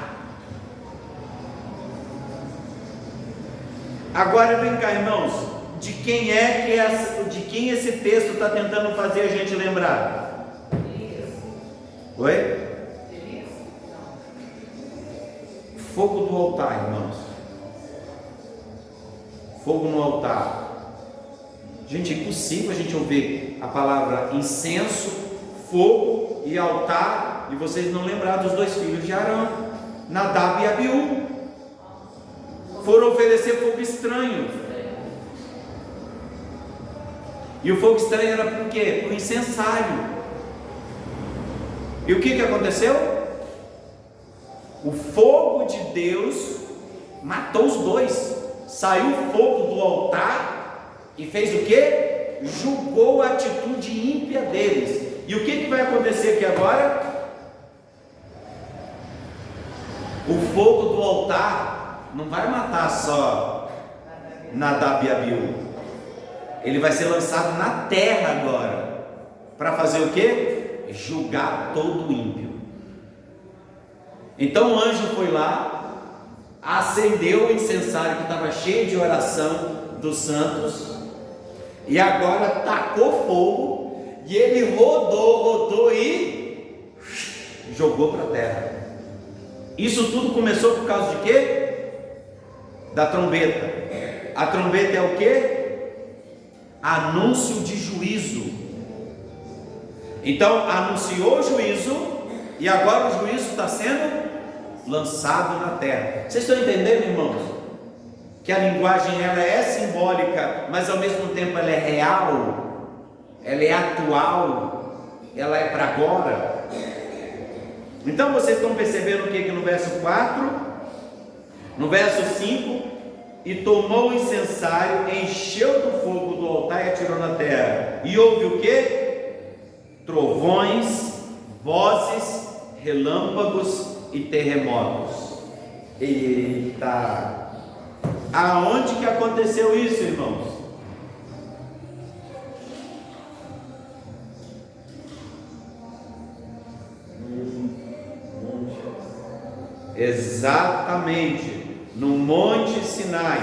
Agora vem cá, irmãos, de quem esse texto está tentando fazer a gente lembrar? Elias. Oi? Elias? Não. Fogo do altar, irmãos. Fogo no altar. Gente, é impossível a gente ouvir a palavra incenso, fogo e altar e vocês não lembrar dos dois filhos de Arão, Nadab e Abiú. Foram oferecer fogo estranho. E o fogo estranho era por quê? Para o incensário. E o que aconteceu? O fogo de Deus matou os dois. Saiu o fogo do altar e fez o que? Julgou a atitude ímpia deles. E o que vai acontecer aqui agora? O fogo do altar não vai matar só Nadab e Abiú. Ele vai ser lançado na terra agora. Para fazer o que? Julgar todo ímpio. Então o anjo foi lá, acendeu o incensário que estava cheio de oração dos santos, e agora tacou fogo, e ele rodou e jogou para a terra. Isso tudo começou por causa de quê? Da trombeta. A trombeta é o quê? Anúncio de juízo. Então anunciou o juízo, e agora o juízo está sendo lançado na terra. Vocês estão entendendo, irmãos? Que a linguagem ela é simbólica, mas ao mesmo tempo ela é real, ela é atual, ela é para agora. Então vocês estão percebendo o que no verso 4, no verso 5, e tomou o incensário, encheu do fogo do altar e atirou na terra. E houve o que? Trovões, vozes, relâmpagos e terremotos. Eita! Aonde que aconteceu isso, irmãos? Exatamente, no Monte Sinai,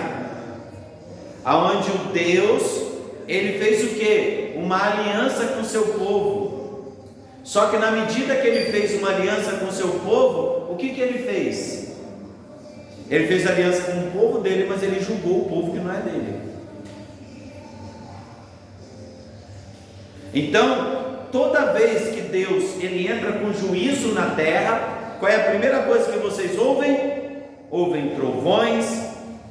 aonde o Deus, ele fez o quê? Uma aliança com o seu povo. Só que na medida que ele fez uma aliança com o seu povo, o que ele fez? Ele fez aliança com o povo dele, mas ele julgou o povo que não é dele. Então, toda vez que Deus ele entra com juízo na terra, qual é a primeira coisa que vocês ouvem? Ouvem trovões,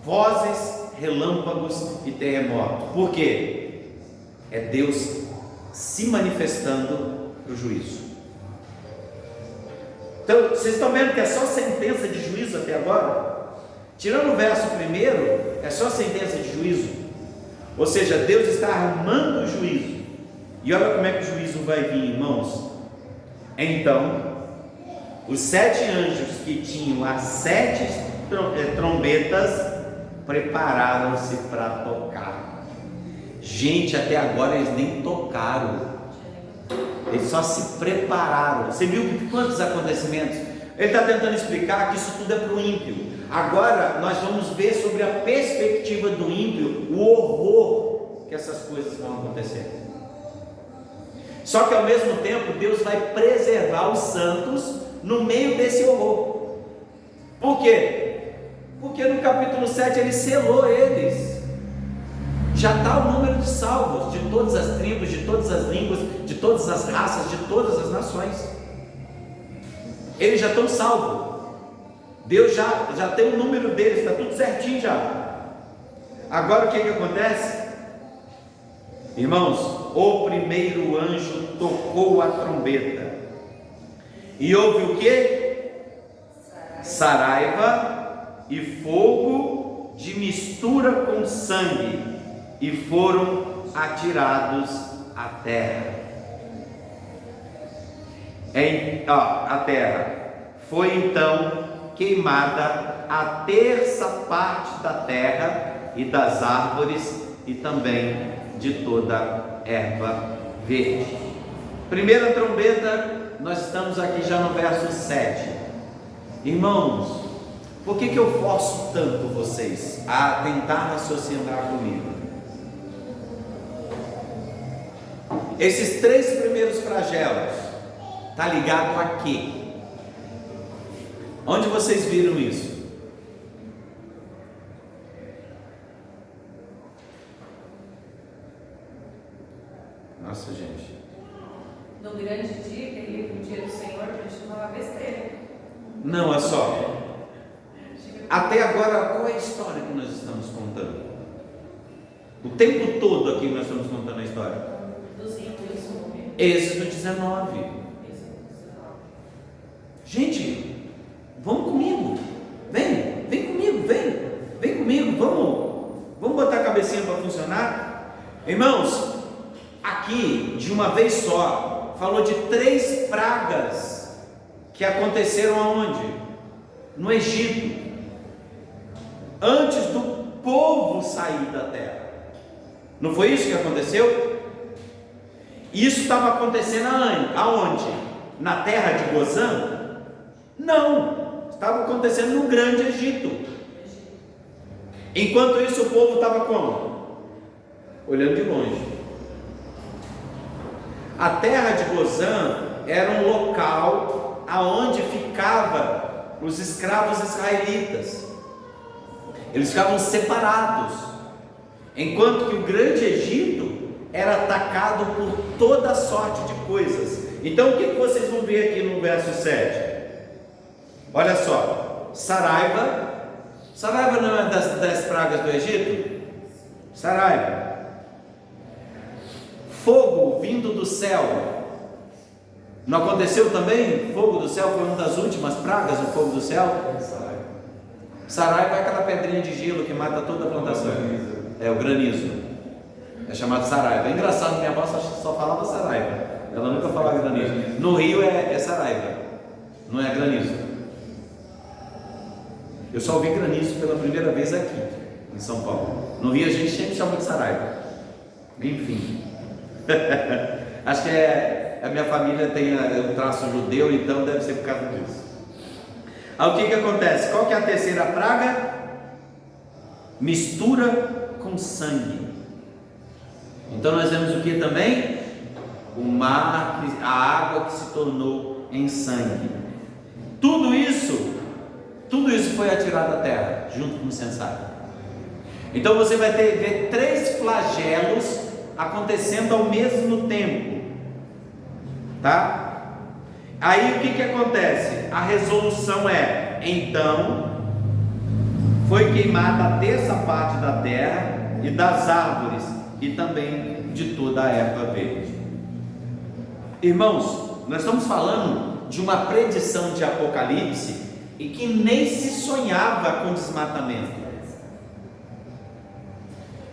vozes, relâmpagos e terremotos. Por quê? É Deus se manifestando para o juízo. Então, vocês estão vendo que é só sentença de juízo até agora? Tirando o verso primeiro, é só sentença de juízo. Ou seja, Deus está armando o juízo. E olha como é que o juízo vai vir, irmãos. Então Os 7 anjos que tinham as 7 trombetas prepararam-se para tocar. Gente, até agora eles nem tocaram, eles só se prepararam. Você viu quantos acontecimentos? Ele está tentando explicar que isso tudo é para o ímpio. Agora nós vamos ver sobre a perspectiva do ímpio, o horror que essas coisas vão acontecer. Só que ao mesmo tempo Deus vai preservar os santos no meio desse horror. Por quê? Porque no capítulo 7 ele selou eles. Já está o número de salvos, de todas as tribos, de todas as línguas, de todas as raças, de todas as nações. Eles já estão salvos. Deus já tem o número deles, está tudo certinho já. Agora o que acontece? Irmãos, o primeiro anjo tocou a trombeta e houve o que? Saraiva e fogo de mistura com sangue, e foram atirados à terra. A terra foi então queimada a terça parte da terra e das árvores e também de toda erva verde. Primeira trombeta, nós estamos aqui já no verso 7. Irmãos, por que eu forço tanto vocês a tentar raciocinar comigo? Esses 3 primeiros flagelos está ligado a quê? Onde vocês viram isso? Nossa, gente. No grande dia, terrível dia do Senhor, que a gente chamava besteira. Não, é só. Até agora, qual é a história que nós estamos contando? O tempo todo aqui nós estamos contando a história. Êxodo 19. Gente, vamos comigo. Vem comigo, vem comigo. Vamos botar a cabecinha para funcionar. Irmãos, aqui de uma vez só falou de 3 pragas que aconteceram aonde? No Egito, antes do povo sair da terra. Não foi isso que aconteceu? Isso estava acontecendo aonde? Na terra de Gozã? Não, estava acontecendo no grande Egito. Enquanto isso o povo estava como? Olhando de longe. A terra de Gozã era um local aonde ficavam os escravos israelitas. Eles ficavam separados, enquanto que o grande Egito era atacado por toda sorte de coisas. Então o que vocês vão ver aqui no verso 7? Olha só, Saraiva não é das pragas do Egito? Saraiva. Fogo vindo do céu. Não aconteceu também? Fogo do céu foi uma das últimas pragas, o fogo do céu. Saraiva é aquela pedrinha de gelo que mata toda a plantação. É o granizo. É chamado Saraiva. É engraçado, minha avó só falava Saraiva. Ela nunca falava granizo. No Rio é Saraiva, não é granizo. Eu só ouvi granizo pela primeira vez aqui em São Paulo. No Rio a gente sempre chama de Saraiva. Enfim. Acho que a minha família tem um traço judeu, então deve ser por causa disso. Aí o que acontece? Qual que é a terceira praga? Mistura com sangue. Então nós vemos o que também? O mar, a água que se tornou em sangue. Tudo isso foi atirado à terra, junto com o censário. Então você vai ver 3 flagelos acontecendo ao mesmo tempo, tá? Aí o que acontece? A resolução é: então foi queimada a terça parte da terra e das árvores e também de toda a erva verde. Irmãos, nós estamos falando de uma predição de Apocalipse e que nem se sonhava com desmatamento,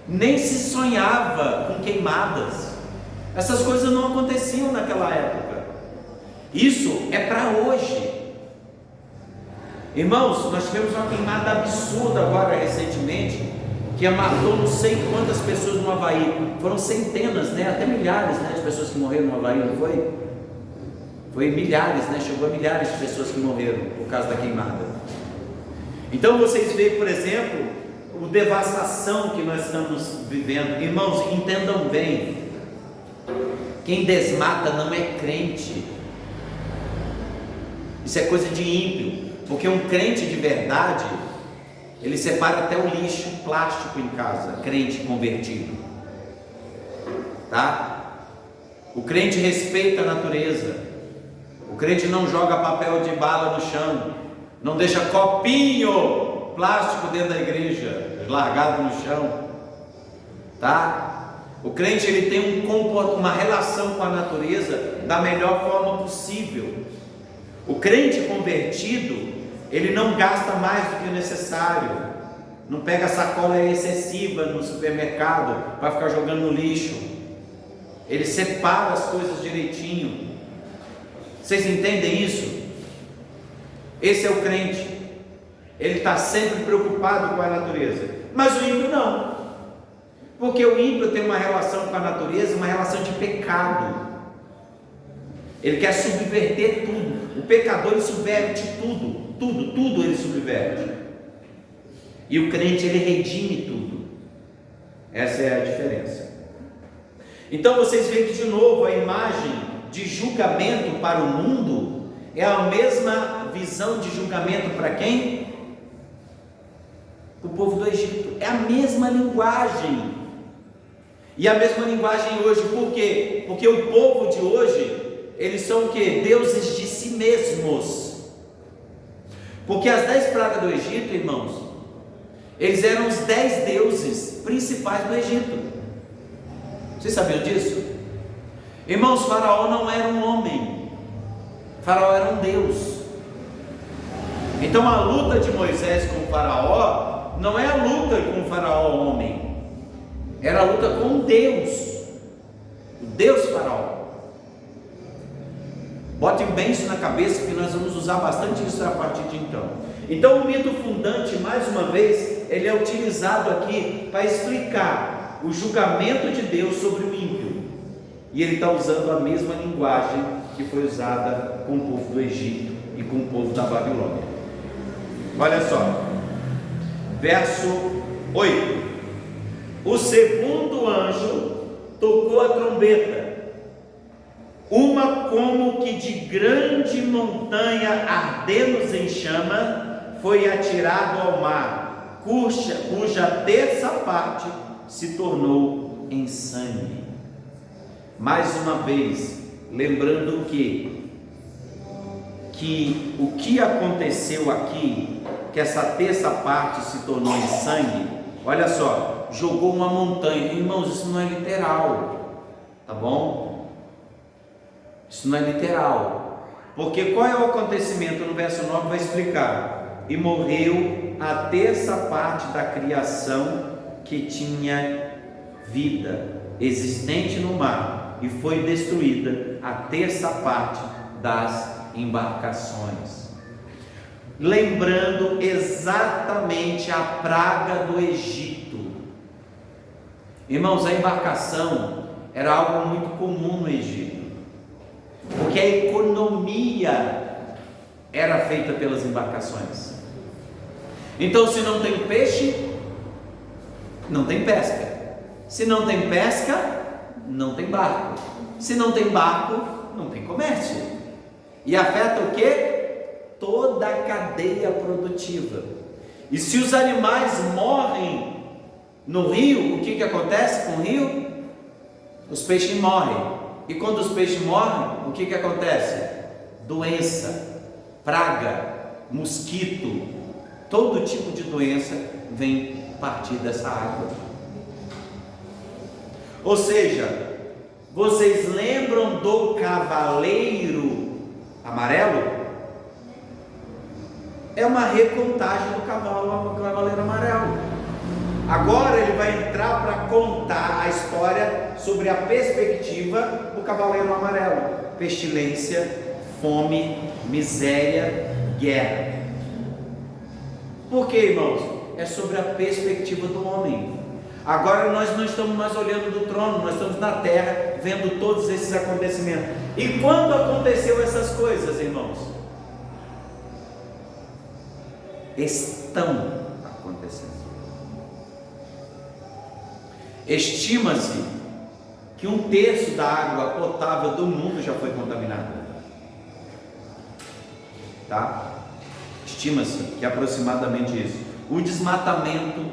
nem se sonhava com queimadas. Essas coisas não aconteciam naquela época. Isso é para hoje. Irmãos, nós tivemos uma queimada absurda agora recentemente, que matou não sei quantas pessoas no Havaí. Foram centenas, né, até milhares, né, de pessoas que morreram no Havaí, não foi? Foi milhares, né, chegou a milhares de pessoas que morreram por causa da queimada. Então vocês veem, por exemplo, a devastação que nós estamos vivendo. Irmãos, entendam bem, quem desmata não é crente. Isso é coisa de ímpio, porque um crente de verdade, ele separa até o lixo plástico em casa, crente convertido, tá? O crente respeita a natureza, o crente não joga papel de bala no chão, não deixa copinho plástico dentro da igreja, largado no chão, tá? O crente, ele tem uma relação com a natureza da melhor forma possível. O crente convertido, ele não gasta mais do que o necessário, não pega sacola excessiva no supermercado para ficar jogando no lixo, ele separa as coisas direitinho. Vocês entendem isso? Esse é o crente, ele está sempre preocupado com a natureza. Mas o ímpio não, porque o ímpio tem uma relação com a natureza, uma relação de pecado. Ele quer subverter tudo. O pecador, ele subverte tudo ele subverte. E o crente, ele redime tudo. Essa é a diferença. Então vocês veem que, de novo, a imagem de julgamento para o mundo é a mesma visão de julgamento para quem? O povo do Egito. É a mesma linguagem. E a mesma linguagem hoje. Por quê? Porque o povo de hoje, eles são o que? Deuses de si mesmos. Porque as 10 pragas do Egito, irmãos, eles eram os 10 deuses principais do Egito. Vocês sabiam disso? Irmãos, Faraó não era um homem, Faraó era um Deus. Então a luta de Moisés com o Faraó não é a luta com o Faraó homem, era a luta com Deus, o Deus Faraó. Botem bem isso na cabeça, que nós vamos usar bastante isso a partir de então. Então o mito fundante, mais uma vez, ele é utilizado aqui para explicar o julgamento de Deus sobre o ímpio. E ele está usando a mesma linguagem que foi usada com o povo do Egito e com o povo da Babilônia. Olha só, verso 8: o segundo anjo tocou a trombeta, uma como que de grande montanha ardendo em chama foi atirado ao mar, cuja terça parte se tornou em sangue. Mais uma vez, lembrando que o que aconteceu aqui, que essa terça parte se tornou em sangue, olha só, jogou uma montanha. Irmãos, isso não é literal, tá bom? Isso não é literal, porque qual é o acontecimento? No verso 9 vai explicar: e morreu a terça parte da criação que tinha vida existente no mar, e foi destruída a terça parte das embarcações. Lembrando exatamente a praga do Egito. Irmãos, a embarcação era algo muito comum no Egito, porque a economia era feita pelas embarcações. Então, se não tem peixe, não tem pesca. Se não tem pesca, não tem barco. Se não tem barco, não tem comércio. E afeta o quê? Toda a cadeia produtiva. E se os animais morrem no rio, o que acontece com o rio? Os peixes morrem. E quando os peixes morrem, o que acontece? Doença, praga, mosquito, todo tipo de doença vem partir dessa água. Ou seja, vocês lembram do cavaleiro amarelo? É uma recontagem do cavaleiro amarelo. Agora ele vai entrar para contar a história sobre a perspectiva do cavaleiro amarelo: pestilência, fome, miséria, guerra. Por quê, irmãos? É sobre a perspectiva do homem. Agora nós não estamos mais olhando do trono, nós estamos na terra, vendo todos esses acontecimentos. E quando aconteceu essas coisas, irmãos? Estão acontecendo. Estima-se que 1/3 da água potável do mundo já foi contaminada. Tá? Estima-se que é aproximadamente isso. O desmatamento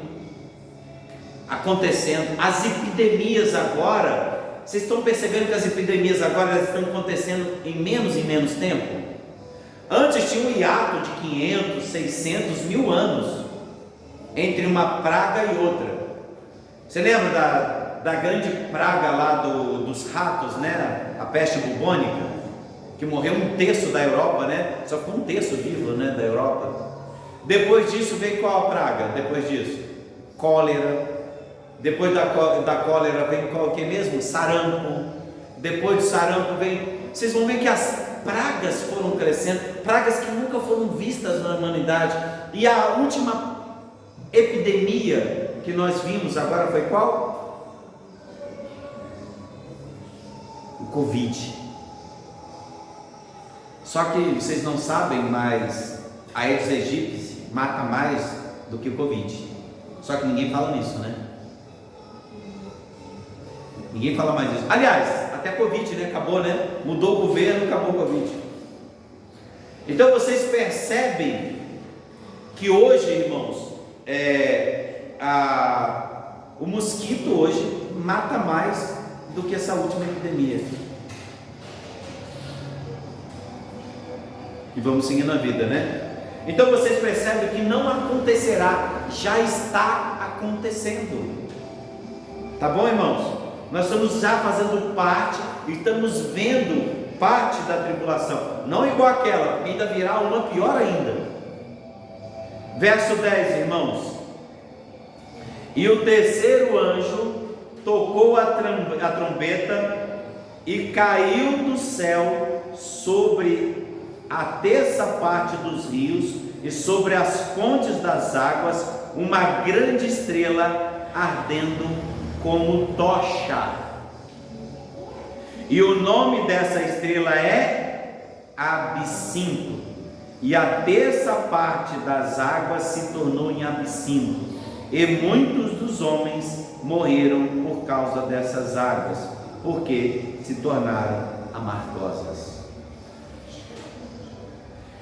acontecendo, as epidemias agora, vocês estão percebendo que as epidemias agora estão acontecendo em menos tempo? Antes tinha um hiato de 500, 600, 1000 anos entre uma praga e outra. Você lembra da grande praga lá dos ratos, né? A peste bubônica, que morreu 1/3 da Europa, né? Só ficou 1/3 vivo, né, da Europa. Depois disso veio qual a praga? Depois disso, cólera. Depois da cólera vem qual que mesmo? Sarampo. Depois do sarampo vem. Vocês vão ver que as pragas foram crescendo, pragas que nunca foram vistas na humanidade. E a última epidemia que nós vimos agora foi qual? O Covid. Só que vocês não sabem, mas a Aedes aegypti mata mais do que o Covid. Só que ninguém fala nisso, né? Ninguém fala mais disso. Aliás, até Covid, né? Acabou, né? Mudou o governo, acabou o Covid. Então vocês percebem que hoje, irmãos, o mosquito hoje mata mais do que essa última epidemia. E vamos seguindo a vida, né? Então vocês percebem que não acontecerá, já está acontecendo. Tá bom, irmãos? Nós estamos já fazendo parte, estamos vendo parte da tribulação, não igual aquela, porque ainda virá uma pior ainda. Verso 10, irmãos. E o terceiro anjo tocou a trombeta e caiu do céu sobre a terça parte dos rios e sobre as fontes das águas uma grande estrela ardendo como tocha. E o nome dessa estrela é Absinto. E a terça parte das águas se tornou em absinto, e muitos dos homens morreram por causa dessas águas, porque se tornaram amargosas.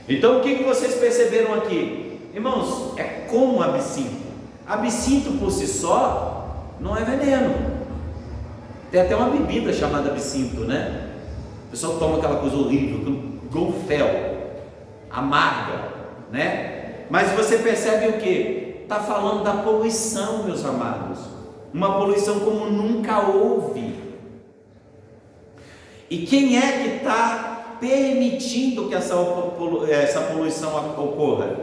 Então o que vocês perceberam aqui? Irmãos, é como absinto. Absinto por si só não é veneno. Tem até uma bebida chamada absinto, né? O pessoal toma aquela coisa horrível, golfel, amarga, né? Mas você percebe o que? Está falando da poluição, meus amados. Uma poluição como nunca houve. E quem é que está permitindo que essa poluição ocorra?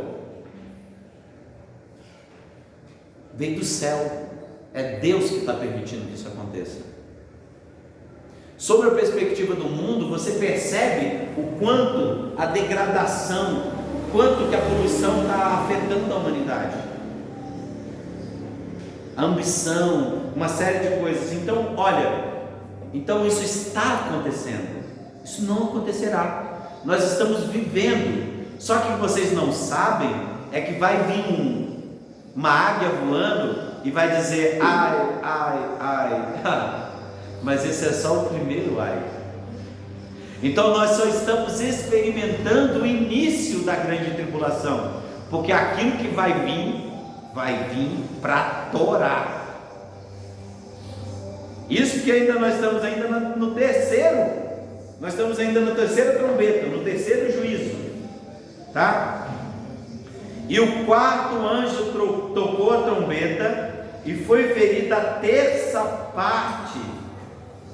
Vem do céu. É Deus que está permitindo que isso aconteça. Sobre a perspectiva do mundo, você percebe o quanto a degradação, quanto que a poluição está afetando a humanidade. A ambição, uma série de coisas. Então, olha, isso está acontecendo. Isso não acontecerá. Nós estamos vivendo. Só que vocês não sabem é que vai vir uma águia voando e vai dizer ai, ai, ai. Mas esse é só o primeiro ai. Então nós só estamos experimentando o início da grande tribulação, porque aquilo que vai vir para torar. Isso que ainda nós estamos ainda no terceiro, nós estamos ainda na terceira trombeta, no terceiro juízo, tá? E o quarto anjo tocou a trombeta e foi ferida a terça parte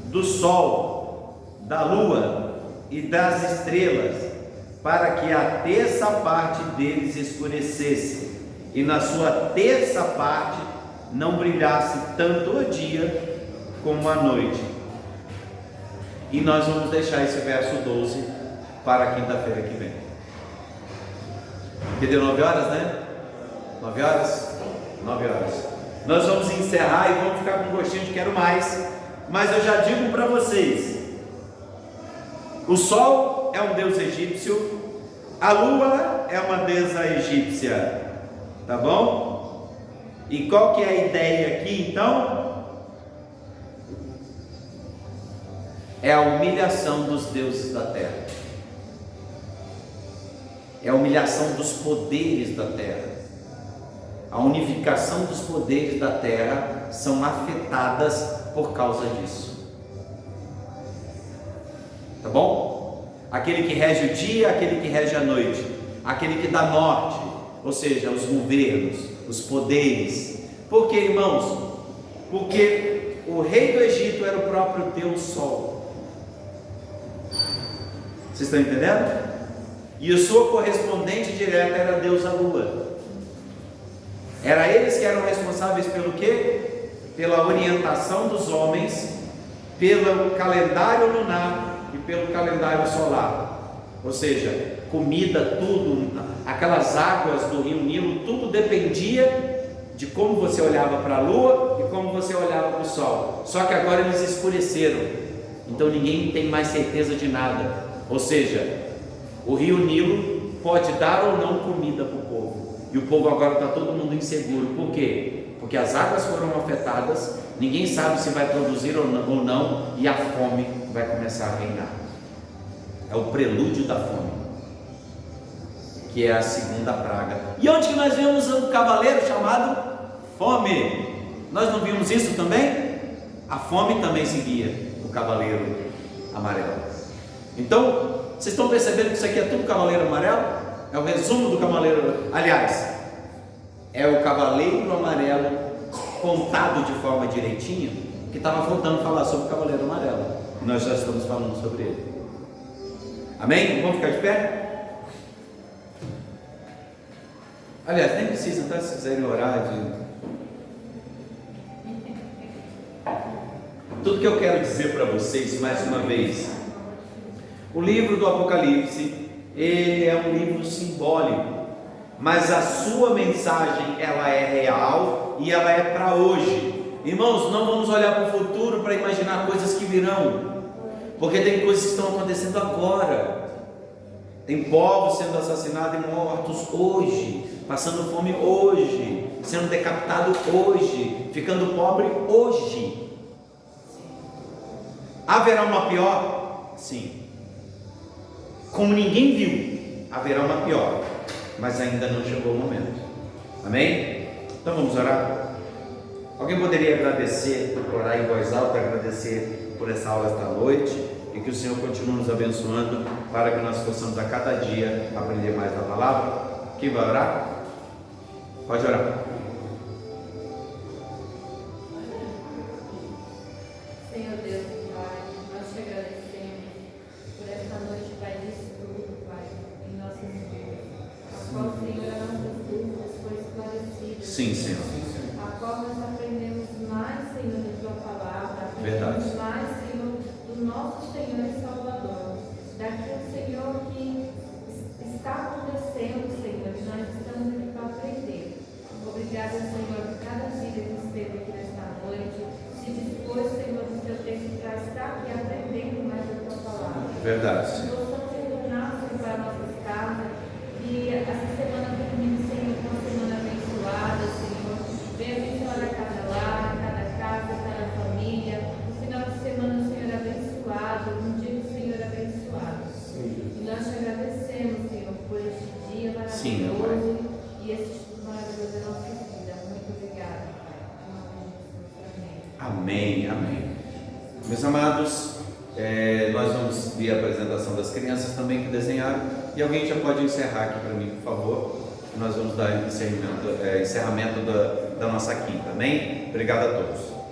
do sol, da lua e das estrelas, para que a terça parte deles escurecesse, e na sua terça parte não brilhasse tanto o dia como a noite. E nós vamos deixar esse verso 12 para a quinta-feira que vem. Que deu 9 horas, né? 9 horas? 9 horas. Nós vamos encerrar e vamos ficar com gostinho de quero mais. Mas eu já digo para vocês: o sol é um deus egípcio, a lua é uma deusa egípcia, tá bom? E qual que é a ideia aqui então? É a humilhação dos deuses da terra, é a humilhação dos poderes da terra. A unificação dos poderes da terra são afetadas por causa disso, tá bom? Aquele que rege o dia, aquele que rege a noite, aquele que dá norte, ou seja, os governos, os poderes. Por que, irmãos? Porque o rei do Egito era o próprio Deus Sol. Vocês estão entendendo? E a sua correspondente direta era a deusa Lua. Era eles que eram responsáveis pelo quê? Pela orientação dos homens, pelo calendário lunar e pelo calendário solar. Ou seja, comida, tudo, aquelas águas do rio Nilo, tudo dependia de como você olhava para a lua e como você olhava para o sol. Só que agora eles escureceram, então ninguém tem mais certeza de nada. Ou seja, o rio Nilo pode dar ou não comida para o povo, e o povo agora está todo mundo inseguro. Por quê? Porque as águas foram afetadas, ninguém sabe se vai produzir ou não, e a fome vai começar a reinar. É o prelúdio da fome, que é a segunda praga. E onde que nós vemos um cavaleiro chamado fome? Nós não vimos isso também? A fome também seguia o cavaleiro amarelo. Então, vocês estão percebendo que isso aqui é tudo cavaleiro amarelo? É o resumo do cavaleiro, aliás, é o cavaleiro amarelo contado de forma direitinha, que estava faltando falar sobre o cavaleiro amarelo. Nós já estamos falando sobre ele. Amém? Vamos ficar de pé? Aliás, nem precisa, então, se quiserem orar. Tudo que eu quero dizer para vocês, mais uma vez, o livro do Apocalipse, ele é um livro simbólico, mas a sua mensagem, ela é real e ela é para hoje. Irmãos, não vamos olhar para o futuro para imaginar coisas que virão, porque tem coisas que estão acontecendo agora. Tem povos sendo assassinados e mortos hoje, passando fome hoje, sendo decapitado hoje, ficando pobre hoje. Haverá uma pior? Sim. Como ninguém viu, haverá uma pior, mas ainda não chegou o momento. Amém? Então vamos orar? Alguém poderia agradecer, orar em voz alta, agradecer por essa aula esta noite, e que o Senhor continue nos abençoando, para que nós possamos a cada dia aprender mais da palavra. Quem vai orar? Pode orar. Senhor Deus e Pai, nós te agradecemos por esta noite, Pai, de estudo, Pai, em nossas vidas, a qual, Senhor, as nossas dúvidas foi esclarecida. Sim, Senhor. A qual nós aprendemos mais, Senhor, da Tua palavra, aprendemos Verdade. mais, Senhor, do nosso Senhor e Salvador, daquilo, Senhor, que está acontecendo, Senhor, e nós estamos aqui para aprender. Obrigada, Senhor, por cada vida que esteve aqui nesta noite, se dispôs, Senhor, do seu tempo para estar aqui aprendendo mais da Tua palavra. Verdade. Que possamos retornar, Senhor, para nossas casas, e essa semana termine, Senhor, com uma semana abençoada, Senhor. Venha abençoar a cada lar, a cada casa, a cada família. No final de semana, Senhor, abençoado, um dia do Senhor abençoado. E nós te agradecemos, Senhor, por este dia maravilhoso. Sim, meu Pai. E esse estudo maravilhoso da nossa vida. Muito obrigada, Pai. Em nome de Jesus. Amém. Amém, amém. Meus amados, nós vamos ver a apresentação das crianças também que desenharam, e alguém já pode encerrar aqui para mim, por favor. Nós vamos dar encerramento da nossa quinta, amém? Obrigado a todos.